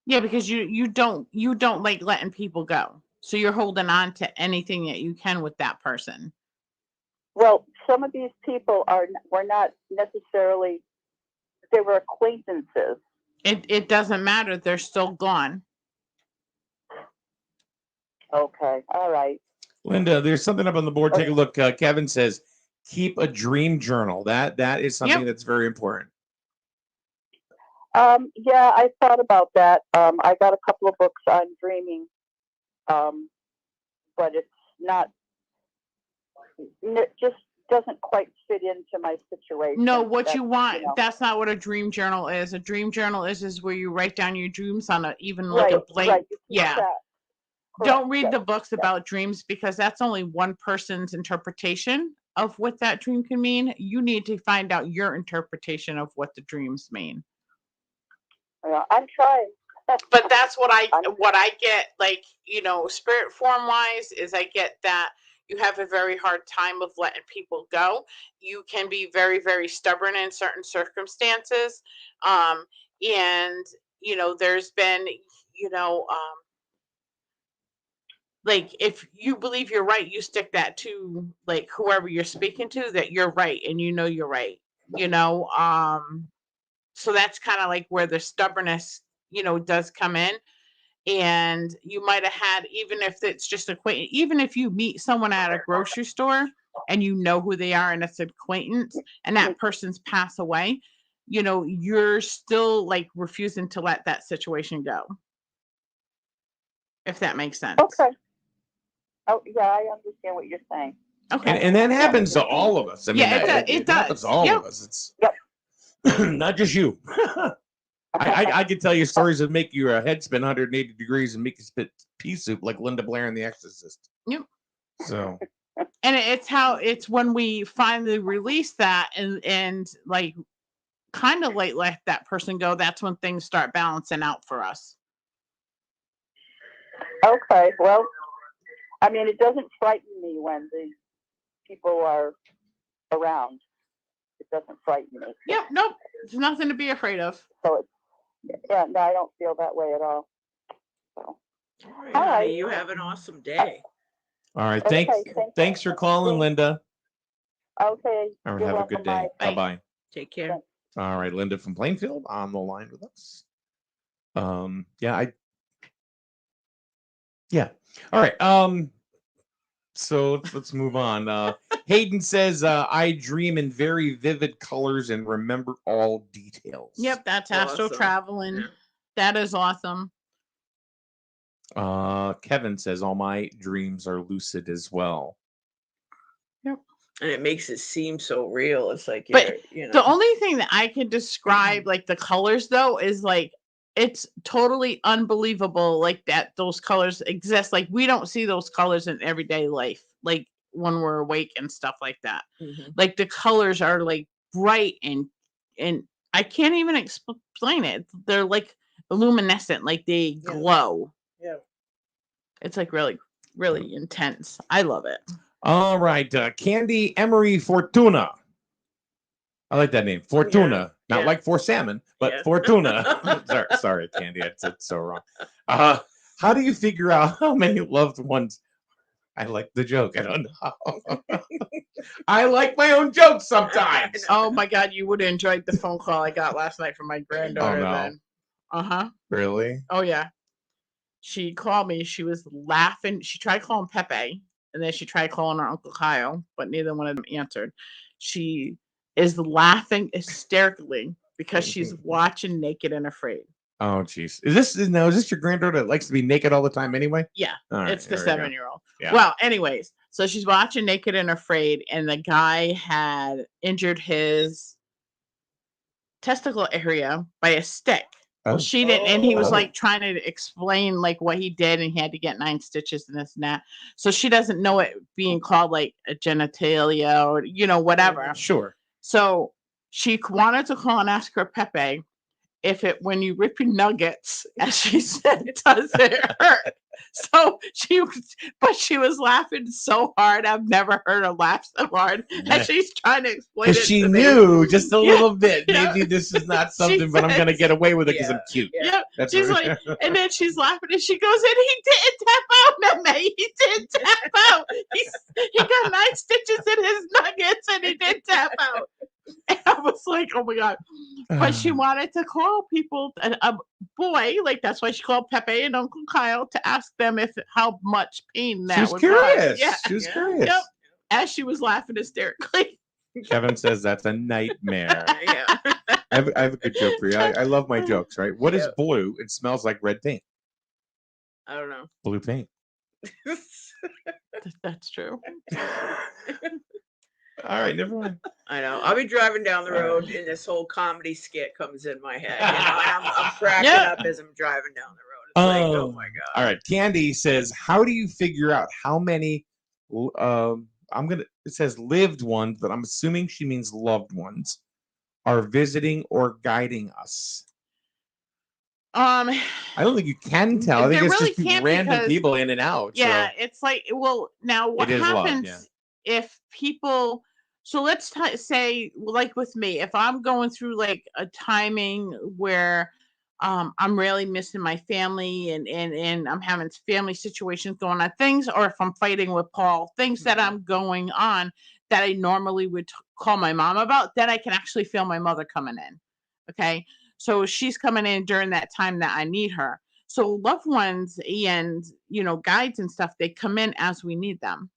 Yeah, because you don't like letting people go, so you're holding on to anything that you can with that person. Well, some of these people were not necessarily, they were acquaintances. It doesn't matter. They're still gone. Okay. All right. Linda, there's something up on the board. Take a look. Kevin says, keep a dream journal. That is something that's very important. Yeah, I thought about that. I got a couple of books on dreaming, but it's not, it just doesn't quite fit into my situation. No, what you want, that's not what a dream journal is. A dream journal is where you write down your dreams on a blank. Right. Yeah. Don't read the books about dreams, because that's only one person's interpretation of what that dream can mean. You need to find out your interpretation of what the dreams mean. I'm trying. But that's what I get, spirit form wise, is I get that you have a very hard time of letting people go. You can be very, very stubborn in certain circumstances. And, there's been, if you believe you're right, you stick that to whoever you're speaking to, that you're right, and you're right. So that's kind of like where the stubbornness, does come in. And you might have had, even if it's just acquaintance, even if you meet someone at a grocery store and you know who they are and it's an acquaintance and that person's passed away, you're still like refusing to let that situation go. If that makes sense. Okay. Oh, yeah, I understand what you're saying. Okay. And that happens to all of us. I mean, Yeah, it does. happens to all Yep. of us. It's Yep. not just you. I could tell you stories that make your head spin 180 degrees and make you spit pea soup like Linda Blair in The Exorcist. Yep. So, And it's when we finally release that and like kind of like let that person go, that's when things start balancing out for us. Okay. Well, I mean, it doesn't frighten me when the people are around. It doesn't frighten me. Yep, nope. There's nothing to be afraid of. So it's, yeah, no, I don't feel that way at all. So, All All right. You have an awesome day. all right. Okay, Thanks for calling, Linda. okay. All right. You're Have a welcome. good day. Bye. Bye bye. Take care. All right. Linda from Plainfield on the line with us. Yeah. All right. So let's move on. Hayden says, I dream in very vivid colors and remember all details. Yep, that's astral Awesome. traveling. Yeah. That is awesome. Kevin says, all my dreams are lucid as well. And it makes it seem so real. It's like, But you're, the only thing that I can describe like the colors though is like it's totally unbelievable like that those colors exist. Like we don't see those colors in everyday life, like when we're awake and stuff like that. Mhm. Like the colors are like bright and I can't even explain it. They're like luminescent, like they Yeah. glow. Yeah. It's like really, really intense. I love it. All right. Candy Emery Fortuna. I like that name. Fortuna. Not yeah. like for salmon, but Yeah. Fortuna. sorry, Candy. I said so wrong. How do you figure out how many loved ones? I like the joke. I don't know. I like my own jokes sometimes. Oh my God, you would have enjoyed the phone call I got last night from my granddaughter. no. Then. Uh-huh. Really? Oh yeah. She called me. She was laughing. She tried calling Pepe, and then she tried calling her Uncle Kyle, but neither one of them answered. She is laughing hysterically because she's watching Naked and Afraid. Oh, jeez. Is this your granddaughter that likes to be naked all the time anyway? Yeah, All right, it's the there we go. 7-year-old. Yeah. Well, anyways, so she's watching Naked and Afraid, and the guy had injured his testicle area by a stick. Oh. She didn't, and he was Oh. like trying to explain like what he did, and he had to get 9 stitches and this and that. So she doesn't know it being called like a genitalia or whatever. Sure. So she wanted to call and ask her Pepe if it, when you rip your nuggets, as she said, does it hurt? So she was laughing so hard. I've never heard her laugh so hard. And she's trying to explain it. Because she to me. knew just a Yeah, little bit. yeah. Maybe this is not She something, but I'm said- going to get away with it because I'm cute. Yeah, That's she's right. like, and then she's laughing, and she goes, and he didn't tap out, Meme. He didn't tap out. He got 9 stitches in his nuggets, and he didn't tap out. And I was like, oh my God. But she wanted to call people, a boy, like that's why she called Pepe and Uncle Kyle to ask them how much pain that She was would curious. cause. Yeah. She was Yeah. curious. Yep. As she was laughing hysterically. Kevin says that's a nightmare. Yeah. I have a good joke for you. I love my jokes, right? What is blue? It smells like red paint. I don't know. Blue paint. That's true. All right, never mind. I know. I'll be driving down the road and this whole comedy skit comes in my head. And I'm cracking Yeah. up as I'm driving down the road. It's like, oh my God. All right. Candy says, how do you figure out how many it says lived ones, but I'm assuming she means loved ones are visiting or guiding us? I don't think you can tell. I think There it's really just can't random because- people in and out. Yeah, So. it's like, well, now what It is love, happens if people, so let's say, like with me, if I'm going through like a timing where I'm really missing my family and I'm having family situations going on, things, or if I'm fighting with Paul, things that I'm going on that I normally would call my mom about, then I can actually feel my mother coming in. Okay. So she's coming in during that time that I need her. So loved ones and, guides and stuff, they come in as we need them.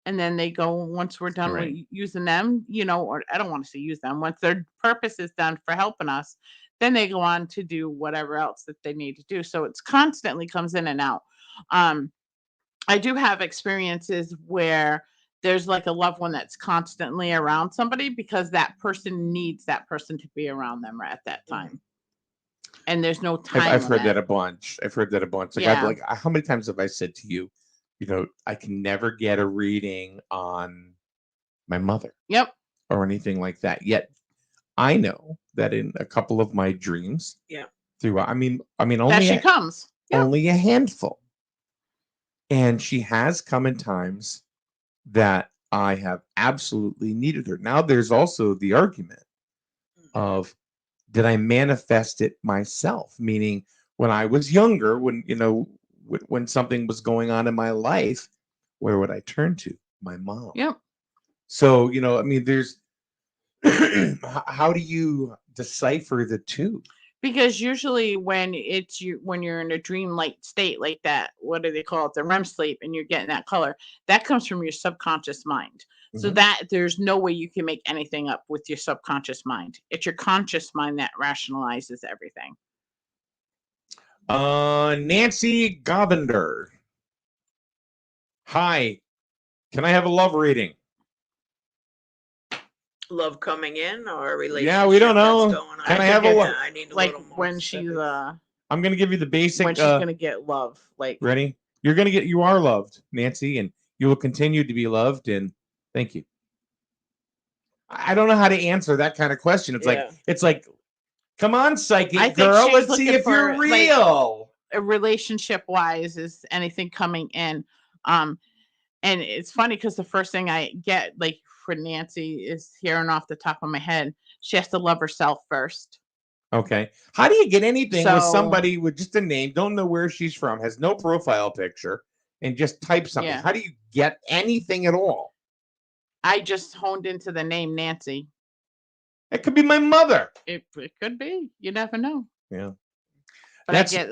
And then they go once we're done with Right. using them, or I don't want to say use them. Once their purpose is done for helping us, then they go on to do whatever else that they need to do. So it's constantly comes in and out. Um, I do have experiences where there's like a loved one that's constantly around somebody because that person needs that person to be around them at that time. And there's no time I've heard that limit. a bunch. I've heard that a bunch. Like, Yeah. how many times have I said to you, I can never get a reading on my mother Yep. or anything like that. Yet I know that in a couple of my dreams, Yeah. throughout, I mean, That only she comes. Yeah. only a handful, and she has come in times that I have absolutely needed her. Now, there's also the argument of, did I manifest it myself? Meaning, when I was younger, when something was going on in my life, where would I turn to? My mom. Yep. So, I mean, there's how do you decipher the two? Because usually when when you're in a dreamlike state like that, what do they call it? The REM sleep, and you're getting that color, that comes from your subconscious mind. So Mhm. that there's no way you can make anything up with your subconscious mind. It's your conscious mind that rationalizes everything. Nancy Govender. Hi. Can I have a love reading? Love coming in or a relationship Yeah, we don't know. that's going on? Can I think have a it's look? I need a Like little more when she's specifics. I'm gonna give you the basic. when she's gonna get love. Like Ready? You are loved, Nancy, and you will continue to be loved. And thank you. I don't know how to answer that kind of question. Yeah. It's like, come on, I psychic think girl, she's let's see looking if you're for, like, real. a relationship wise, is anything coming in. And it's funny because the first thing I get, like for Nancy, is hearing off the top of my head, she has to love herself first. Okay. How do you get anything with So somebody with just a name, don't know where she's from, has no profile picture, and just type something? yeah, How do you get anything at all? I just honed into the name Nancy. It could be my mother. It could be. You never know. Yeah. But That's I get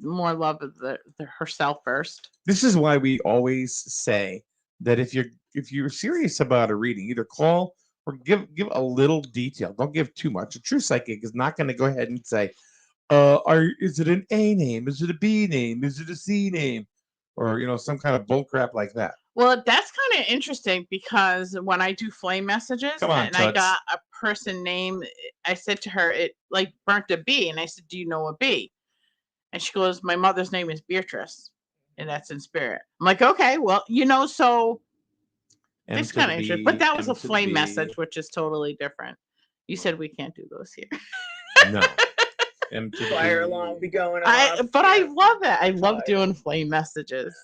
more love of the herself first. This is why we always say that if you're serious about a reading, either call or give a little detail. Don't give too much. A true psychic is not going to go ahead and say, is it an A name? Is it a B name? Is it a C name? Or some kind of bull crap like that. Well, that's kind of interesting because when I do flame messages Come on, and I Toots. got a person name, I said to her, it like burnt a B. And I said, do you know a B? And she goes, my mother's name is Beatrice. And that's in spirit. I'm like, okay, well, so M it's to kind the of interesting. B, But that was M a to the flame B. message, which is totally different. You said we can't do those here. No. M to the Fire B. alarm be going off. But I yeah. love it. I love Fire. doing flame messages.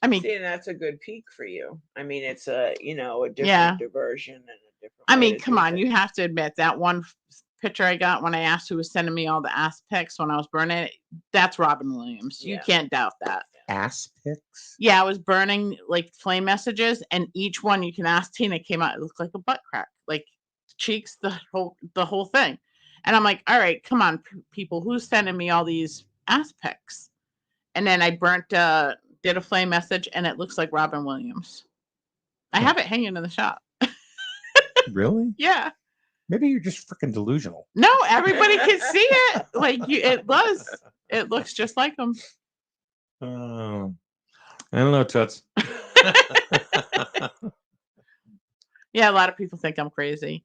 I mean, See, and that's a good peak for you. I mean, it's a different Yeah. diversion and a different. I way mean, to come do on, you things. have to admit that one picture I got when I asked who was sending me all the ass pics when I was burning it, that's Robin Williams. You Yeah. can't doubt that. Ass pics? Yeah, I was burning like flame messages, and each one you can ask Tina came out. It looked like a butt crack, like cheeks, the whole thing. And I'm like, all right, come on, people, who's sending me all these ass pics? And then I did a flame message, and it looks like Robin Williams. I have it hanging in the shop. Really? Yeah. Maybe you're just freaking delusional. No, everybody can see it. Like it does. It looks just like him. I don't know, Toots. Yeah, a lot of people think I'm crazy.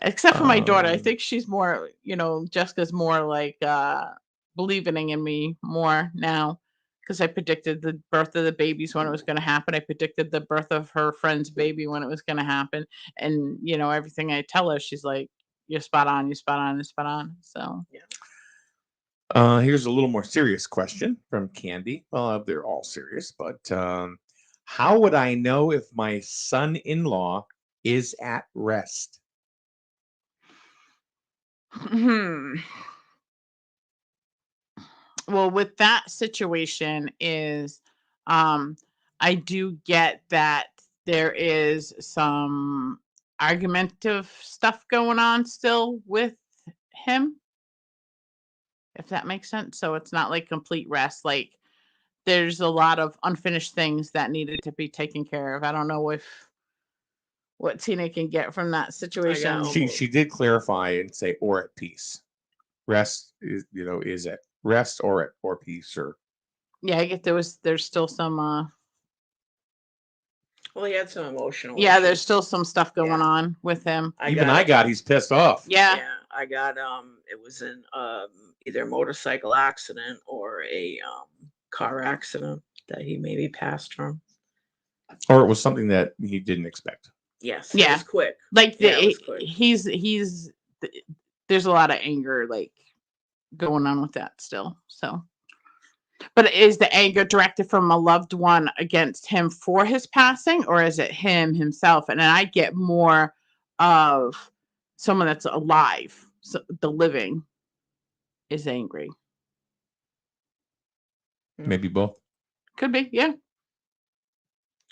Except for my daughter. I Um, think she's more, Jessica's more like believing in me more now. Because I predicted the birth of the babies when it was going to happen. I predicted the birth of her friend's baby when it was going to happen. And, everything I tell her, she's like, you're spot on, you're spot on, you're spot on. So, Here's a little more serious question from Candy. Well, they're all serious, but how would I know if my son-in-law is at rest? well, with that situation is, I do get that there is some argumentative stuff going on still with him, if that makes sense. So it's not like complete rest. Like there's a lot of unfinished things that needed to be taken care of. I don't know if what Tina can get from that situation. She did clarify and say or at peace. Rest is is at rest or at or peace or Yeah, I get there's still some Well, he had some emotional. yeah, there's issues. still some stuff going Yeah. on with him. I got he's pissed off. Yeah. Yeah, I got it was in either a motorcycle accident or a car accident that he maybe passed from. Or it was something that he didn't expect. Yes, Yeah. it was quick. Like Yeah, it was quick. he's there's a lot of anger like going on with that still. So but is the anger directed from a loved one against him for his passing, or is it him himself? And then I get more of someone that's alive, so the living is angry. Maybe both. Could be, yeah.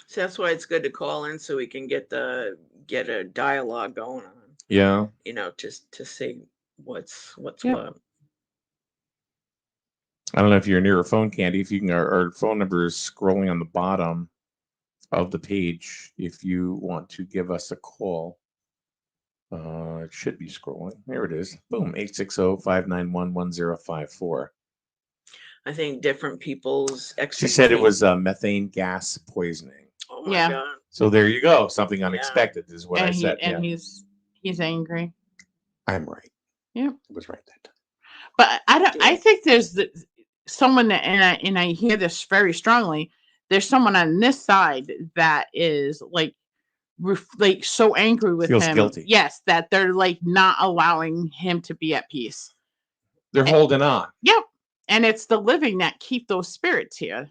So that's why it's good to call in so we can get a dialogue going on. Yeah. Just to see what's Yeah. what. I don't know if you're near a phone, Candy. If you can, our phone number is scrolling on the bottom of the page. If you want to give us a call, it should be scrolling. There it is. Boom, 860-591-1054. I think different people's She said it was expectations- methane gas poisoning. Oh my Yeah. god. So there you go. Something unexpected is what I And said. and Yeah. he's angry. I'm right. Yeah. I was right that time. But I think there's someone that, and I hear this very strongly. There's someone on this side that is like so angry with Feels him. guilty. Yes, that they're like not allowing him to be at peace. They're holding on. Yep. And it's the living that keep those spirits here.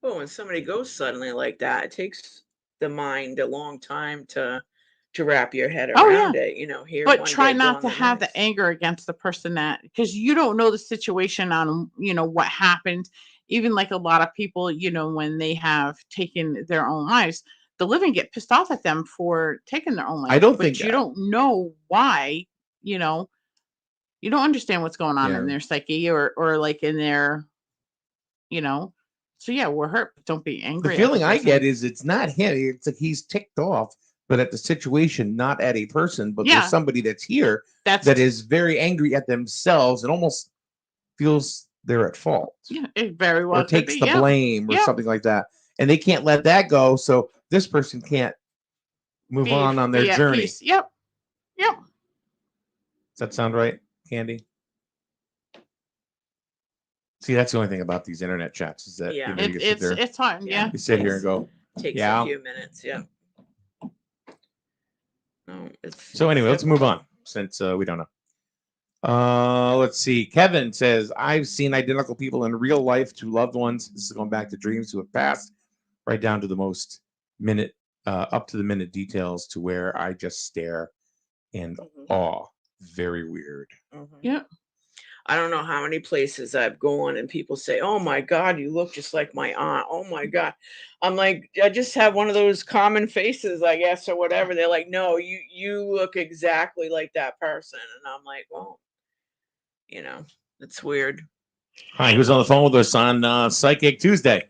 Well, when somebody goes suddenly like that, it takes the mind a long time to wrap your head Oh, around yeah. it. Here, But one try day, not gone to the have next. the anger against the person that, because you don't know the situation on what happened. Even like a lot of people, when they have taken their own lives, the living get pissed off at them for taking their own life. I don't but think you don't know why. You don't understand what's going on in Yeah. their psyche or like in their, So yeah, we're hurt. But don't be angry. The at feeling I person. get is it's not him. It's like he's ticked off, but at the situation, not at a person. But Yeah. there's somebody that's here That's that is very angry at themselves and almost feels they're at fault. Yeah, it very well Or could takes be, the yeah. blame or Yeah. something like that. And they can't let that go. So this person can't move Be- on be their at journey. peace. Yep. Does that sound right, Candy? See, that's the only thing about these internet chats is that Yeah. you sit there, It's hard. Yeah. you sit here and go. Takes Yeah. a few minutes. Yeah. No, it's So anyway, let's move on since we don't know. Let's see. Kevin says, I've seen identical people in real life to loved ones. This is going back to dreams who have passed, right down to the most minute, up to the minute details to where I just stare in awe. Very weird. Yeah. I don't know how many places I've gone and people say, "Oh my God, you look just like my aunt." Oh my God. I'm like, I just have one of those common faces, I guess, or whatever. They're like, "No, you look exactly like that person." And I'm like, well, it's weird. Hi, who's on the phone with us on Psychic Tuesday?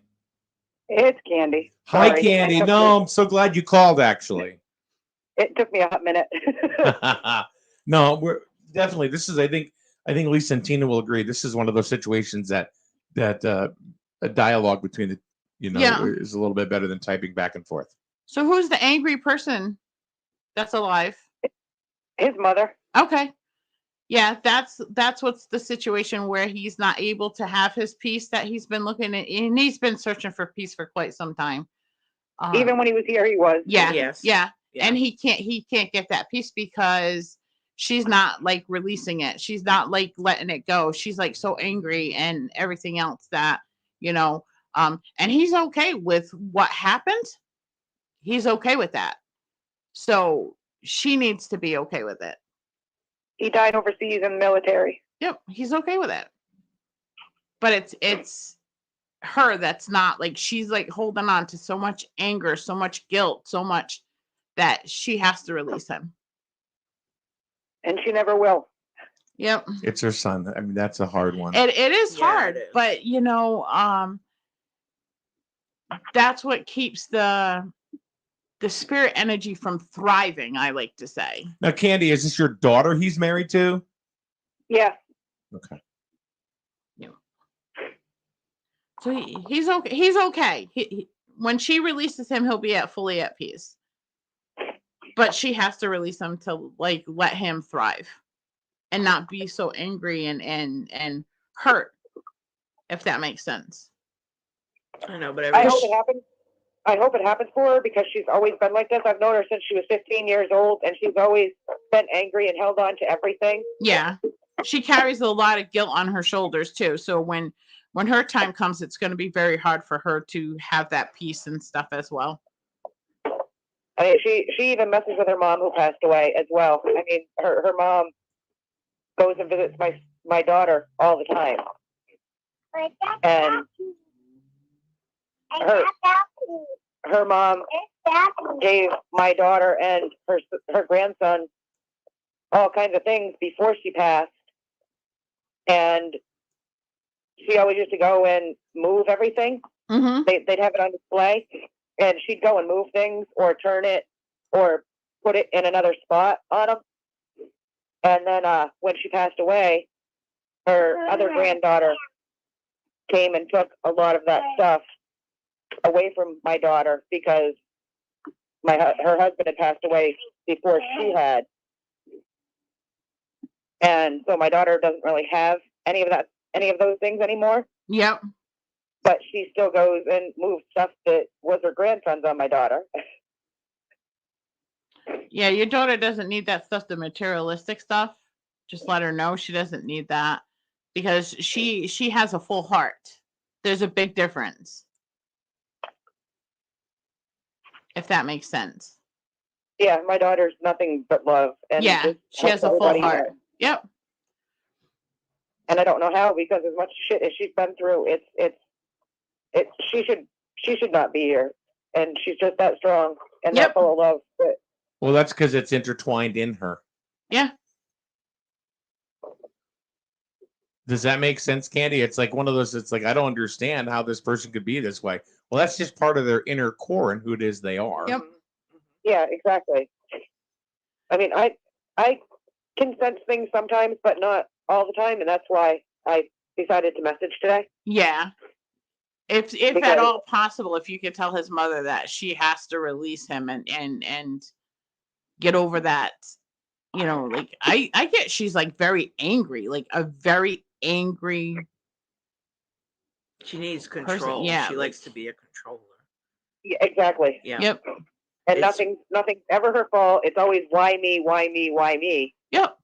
It's Candy. Hi, Sorry. Candy. No, I'm so glad you called, actually. It took me a hot minute. No, we're definitely, this is, I think Lisa and Tina will agree. This is one of those situations that a dialogue between the, Yeah. is a little bit better than typing back and forth. So who's the angry person that's alive? His mother. Okay. Yeah, that's what's the situation where he's not able to have his peace that he's been looking at, and he's been searching for peace for quite some time. Even when he was here, he was. Yeah, Yes. yeah, Yeah. and he can't get that peace because she's not like releasing it. She's not like letting it go. She's like so angry and everything else that and he's okay with what happened. He's okay with that. So she needs to be okay with it. He died overseas in the military. Yep, he's okay with it. But it's her that's not, like, she's like holding on to so much anger, so much guilt, so much that she has to release him. and she never will. Yep. It's her son. I mean, that's a hard one. It is Yeah, hard, it is. but that's what keeps the spirit energy from thriving, I like to say. Now, Candy, is this your daughter he's married to? Yeah. Okay. So he's okay. He's okay. When she releases him, he'll be fully at peace. But she has to release him to like let him thrive and not be so angry and hurt, if that makes sense. I know, but I hope it happens. I hope it happens for her because she's always been like this. I've known her since she was 15 years old, and she's always been angry and held on to everything. Yeah. She carries a lot of guilt on her shoulders too. So when her time comes, it's going to be very hard for her to have that peace and stuff as well. I mean, she even messes with her mom who passed away as well. I mean, her mom goes and visits my daughter all the time, and her mom gave my daughter and her grandson all kinds of things before she passed, and she always used to go and move everything. Mm-hmm. They'd have it on display, and she'd go and move things or turn it or put it in another spot on them. And then when she passed away, her other granddaughter came and took a lot of that stuff away from my daughter because her husband had passed away before she had. And so my daughter doesn't really have any of those things anymore. Yep. But she still goes and moves stuff that was her grandson's on my daughter. Yeah, your daughter doesn't need that stuff, the materialistic stuff. Just let her know she doesn't need that because she has a full heart. There's a big difference. If that makes sense. Yeah, my daughter's nothing but love. And Yeah, just she has a full everybody heart. know. Yep. And I don't know how, because as much shit as she's been through, she should not be here. And she's just that strong and Yep. that full of love. But Well, that's because it's intertwined in her. Yeah. Does that make sense, Candy? It's like one of those, it's like, I don't understand how this person could be this way. Well, that's just part of their inner core and who it is they are. Yep. yeah, exactly. I mean, I can sense things sometimes, but not all the time, and that's why I decided to message today. Yeah. If at Because- all possible, if you could tell his mother that she has to release him and get over that, like I get she's like very angry, like a very angry. She needs control. yeah, She like- likes to be a controller. Yeah, exactly. Yeah. Yep. And It's- nothing's ever her fault. It's always why me, why me, why me. Yep.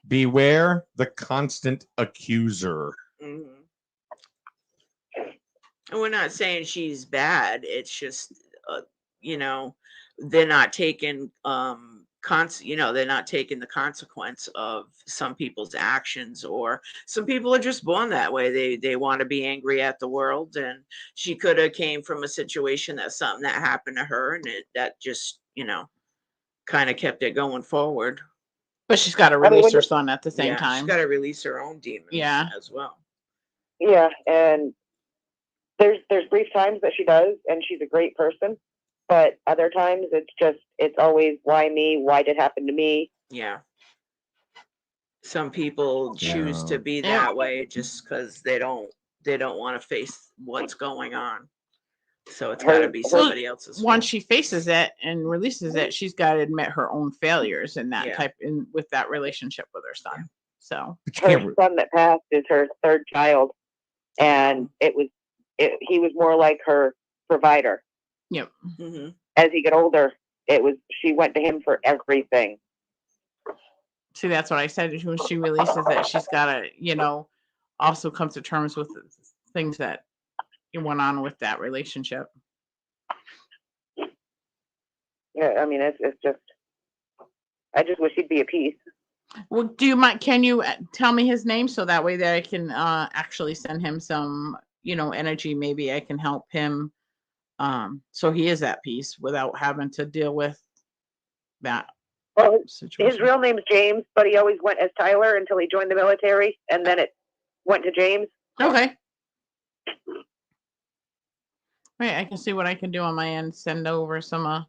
Beware the constant accuser. Mhm. And we're not saying she's bad. It's just, they're not taking they're not taking the consequence of some people's actions, or some people are just born that way. They want to be angry at the world, and she could have came from a situation that something that happened to her, and that just kind of kept it going forward. But she's got to mean, release when her you- son at the same Yeah, time. she's got to release her own demons. Yeah. As well. Yeah, and there's brief times that she does, and she's a great person. But other times it's always why me? Why did it happen to me? Yeah. Some people choose to Yeah. be Yeah. that way just because they don't want to face what's going on. So it's got to be somebody else's Once fault. she faces it and releases it, she's got to admit her own failures in that Yeah. with that relationship with her son. So But you can't Her son that passed is her third child, and he was more like her provider. Mhm. As he got older, she went to him for everything. see, that's what I said. When she releases it, she's got to, also come to terms with the things that went on with that relationship. Yeah, I mean, it's just. I just wish he'd be at peace. Well, do you mind? Can you tell me his name so that way that I can actually send him some, energy? Maybe I can help him, so he is at peace without having to deal with that. Well, his situation. real name's James, but he always went as Tyler until he joined the military, and then it went to James. Okay. Wait, I can see what I can do on my end. Send over some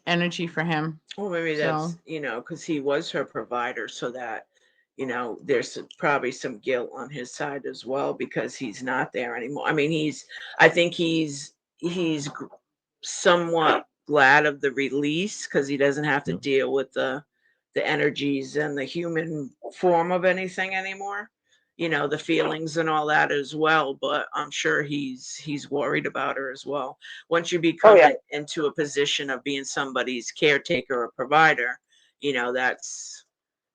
energy for him. Well, maybe that's, So- because he was her provider, so that, there's probably some guilt on his side as well because he's not there anymore. I mean, I think he's somewhat glad of the release because he doesn't have to Yeah. deal with the energies and the human form of anything anymore. The feelings and all that as well. But I'm sure he's worried about her as well. Once you become into a position of being somebody's caretaker or provider, that's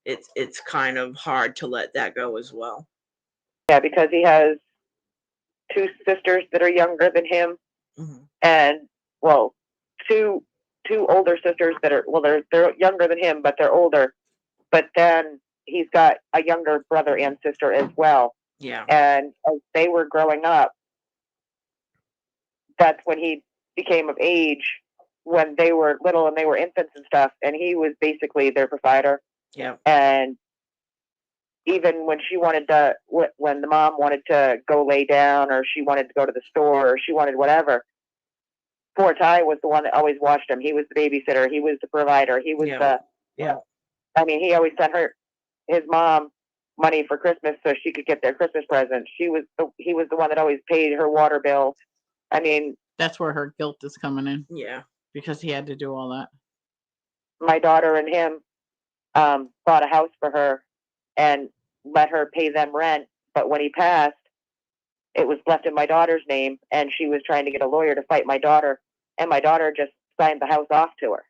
it's kind of hard to let that go as well. Yeah, because he has two sisters that are younger than him, Mhm. and well, two older sisters that are they're younger than him, but they're older. But then he's got a younger brother and sister as well. Yeah. And as they were growing up, that's when he became of age, when they were little and they were infants and stuff, and he was basically their provider. Yeah. And even when when the mom wanted to go lay down, or she wanted to go to the store, or she wanted whatever, poor Ty was the one that always watched him. He was the babysitter. He was the provider. He was I mean, he always sent his mom money for Christmas so she could get their Christmas presents. He was the one that always paid her water bill. I mean, That's where her guilt is coming in Yeah. because he had to do all that. my daughter and him bought a house for her and let her pay them rent. But when he passed, it was left in my daughter's name, and she was trying to get a lawyer to fight my daughter, and my daughter just signed the house off to her.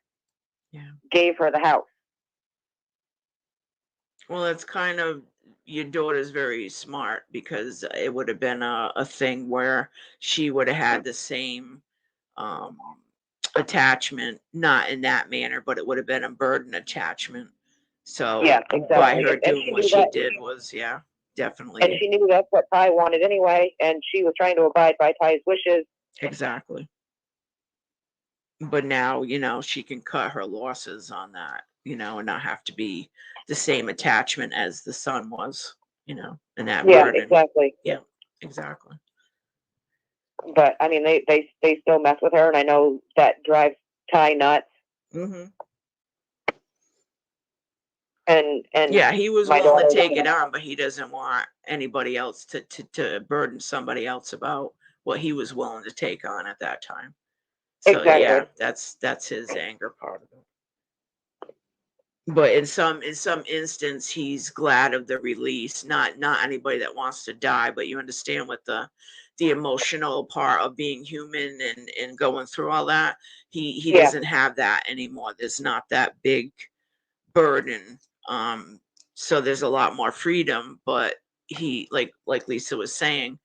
Yeah. Gave her the house. Well, it's kind of your daughter's very smart because it would have been a thing where she would have had the same attachment, not in that manner, but it would have been a burden attachment. So Yeah, by exactly. her And doing she what knew she that. did was, And definitely. she knew that's what Ty wanted anyway, and she was trying to abide by Ty's wishes. Exactly. But now, she can cut her losses on that, and not have to be the same attachment as the son was, and that Yeah, burden. exactly. Yeah, exactly. But I mean, they still mess with her, and I know that drives Ty nuts. Hmm. And Yeah, he was my willing to daughter- take it on, but he doesn't want anybody else to burden somebody else about what he was willing to take on at that time. So yeah, Exactly. that's his anger part of it. But in some instance, he's glad of the release. Not anybody that wants to die, but you understand what the emotional part of being human and going through all that. He Yeah. doesn't have that anymore. There's not that big burden. So there's a lot more freedom, but he like Lisa was saying,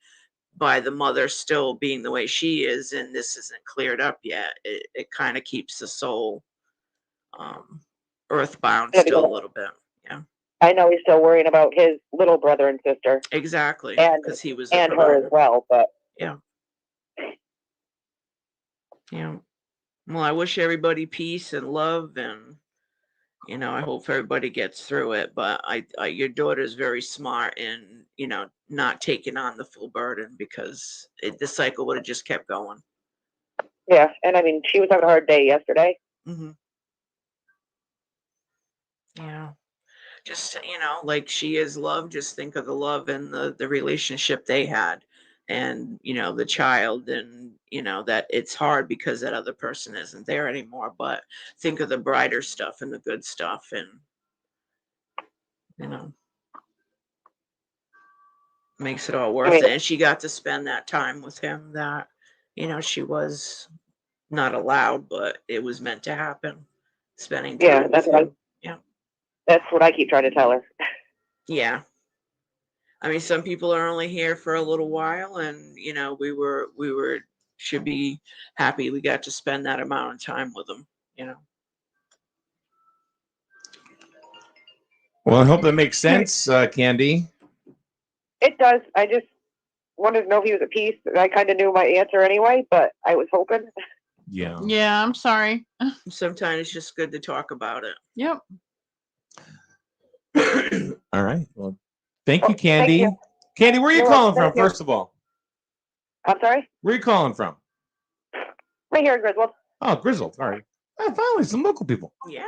by the mother still being the way she is, and this isn't cleared up yet, it kind of keeps the soul earthbound Yeah, still a because- little bit. Yeah, I know he's still worrying about his little brother and sister, exactly. And- Because he was a and her provider. as well. But Yeah. Well, I wish everybody peace and love, and I hope everybody gets through it. But your daughter's very smart in not taking on the full burden because the cycle would have just kept going. yeah, and I mean, she was having a hard day yesterday. Mm-hmm. Yeah. Just, like she is love, just think of the love and the relationship they had, and, the child, and, that it's hard because that other person isn't there anymore. But think of the brighter stuff and the good stuff, and, makes it all worth it. And she got to spend that time with him that, she was not allowed, but it was meant to happen. Spending time Yeah, with that's him. right. Yeah. That's what I keep trying to tell her. Yeah. I mean, some people are only here for a little while, and we should be happy we got to spend that amount of time with them. Well, I hope that makes sense, Candy. It does. I just wanted to know if he was at peace. I kind of knew my answer anyway, but I was hoping. Yeah. Yeah, I'm sorry. Sometimes it's just good to talk about it. Yep. All right. Well, thank you, Thank Candy. you. Candy, where are you You're calling welcome. from, Thank you. first of all? I'm sorry? Where are you calling from? Right here in Griswold. Oh, Grizzled. All right. Finally, some local people. Yeah.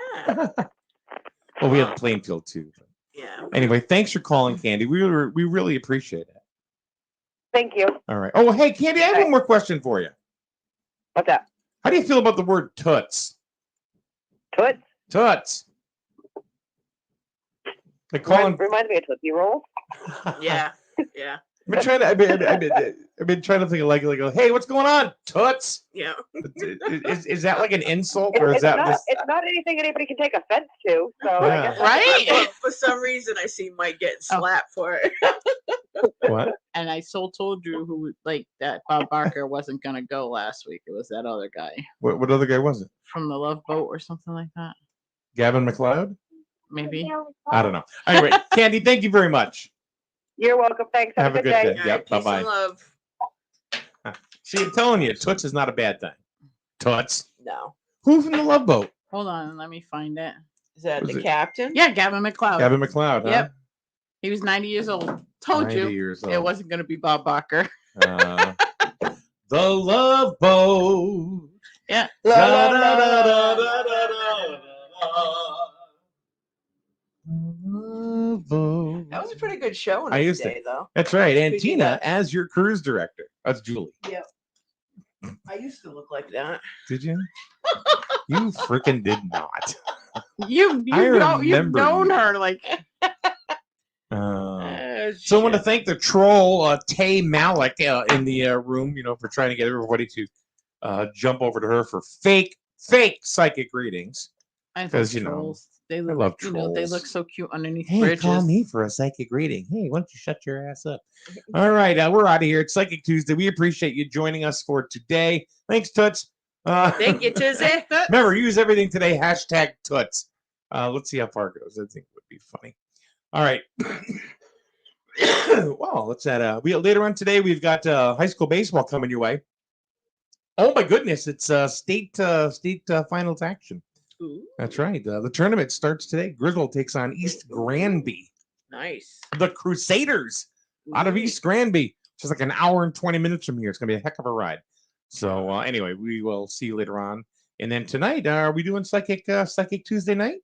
Well, we have Plainfield, too. Yeah. Anyway, thanks for calling, Candy. We really appreciate it. Thank you. All right. Oh, hey, Candy, I have one more question for you. What's that? How do you feel about the word toots? Toots? Toots. Like calling. Reminds me of Tootsie Roll. Yeah. Yeah. I've been trying to. I've been trying to think of like, hey, what's going on, toots? Yeah. Is that like an insult, or is It's that not, just? it's not anything anybody can take offense to. So I Yeah. guess Right? For some reason, I see Mike getting Oh. slapped for it. What? And I told you who like that Bob Barker wasn't gonna go last week. It was that other guy What other guy was it? from the Love Boat or something like that. Gavin McLeod? Maybe. I don't know. Anyway, Candy, thank you very much. you're welcome. Thanks. Have a good day. All right, Yep. peace Bye and bye. love. See, I'm telling you, toots is not a bad thing. Toots. No. Who from the Love Boat? Hold on, let me find it. Is that Was the it- captain? Yeah, Gavin McLeod. Gavin McLeod. Huh? Yep. He was 90 years old. Told 90 you years it old. wasn't gonna be Bob Barker. The Love Boat. Yeah. La, la, la, la, la, Love Boat. That was a pretty good show in I its used to- day, though. That's right. And Speaking Tina of- as your cruise director. That's Julie. I used to look like that. Did you? You freaking did not. You've remember known you. her like So I want to thank the troll Tay Malik in the room, for trying to get everybody to jump over to her for fake psychic readings. I love 'Cause, trolls. They I look, love they trolls. look so cute underneath Hey, bridges. call me for a psychic reading. Hey, why don't you shut your ass up? All right, we're out of here. It's Psychic Tuesday. We appreciate you joining us for today. Thanks, Toots. Thank you, Tuesday. Remember, use everything today. # Toots. Let's see how far it goes. I think it would be funny. All right. Well, let's later on today. We've got high school baseball coming your way. Oh my goodness! It's state finals action. Ooh, That's right. The tournament starts today. Griswold takes on East Granby. nice. The Crusaders out of Ooh. East Granby. Just like an hour and 20 minutes from here. It's going to be a heck of a ride. So anyway, we will see you later on. And then tonight, are we doing Psychic Tuesday night?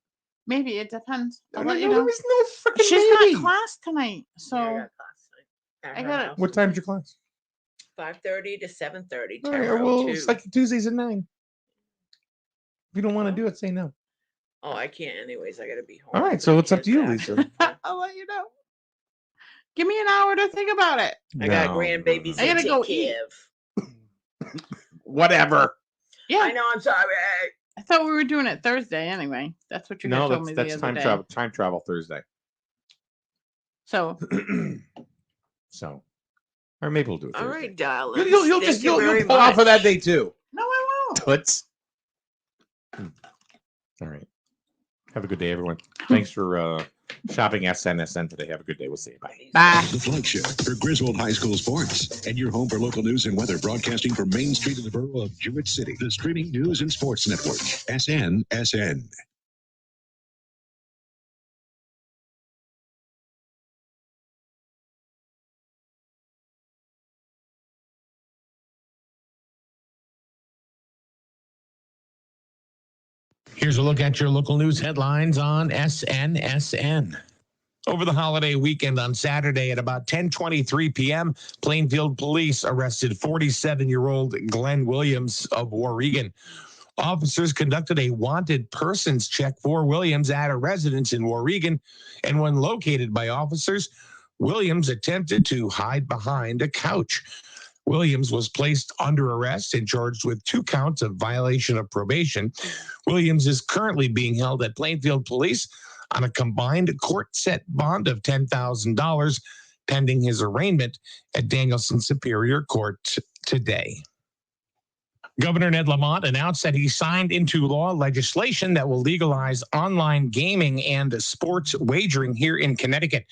Maybe it depends. I'll No, let you there know. was no freaking She's maybe. got class tonight, so Yeah, I got class tonight at I her gotta- house. What time's your class? 5:30 to 7:30. All right, Tarot well, too. Psychic Tuesdays at 9. If you don't want to do it, say no. Oh, I can't anyways. I gotta be home. All right, for so the it's up to kids you, after. Lisa. I'll let you know. Give me an hour to think about it. I got No, grandbabies. I gotta to go take eat. care of. Whatever. Yeah, I know. I'm sorry. I thought we were doing it Thursday anyway. That's what you had No, told me the that's other time day. travel. Time travel Thursday. So So, or maybe we'll do it. All Thursday. right, darling. You'll Thank you very pull out for that much. day too. no, I won't. Toots. All right. Have a good day, everyone. Thanks for shopping SNSN today. Have a good day. We'll see you. Bye. Bye. The flagship for Griswold High School sports and your home for local news and weather, broadcasting from Main Street in the borough of Jewett City. The streaming news and sports network, SNSN. Here's a look at your local news headlines on SNSN. Over the holiday weekend on Saturday at about 10:23 p.m., Plainfield police arrested 47-year-old Glenn Williams of Warregan. Officers conducted a wanted persons check for Williams at a residence in Warregan, and when located by officers, Williams attempted to hide behind a couch. Williams was placed under arrest and charged with 2 counts of violation of probation. Williams is currently being held at Plainfield Police on a combined court-set bond of $10,000 pending his arraignment at Danielson Superior Court today. Governor Ned Lamont announced that he signed into law legislation that will legalize online gaming and sports wagering here in Connecticut.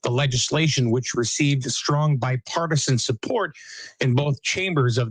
The legislation, which received strong bipartisan support in both chambers of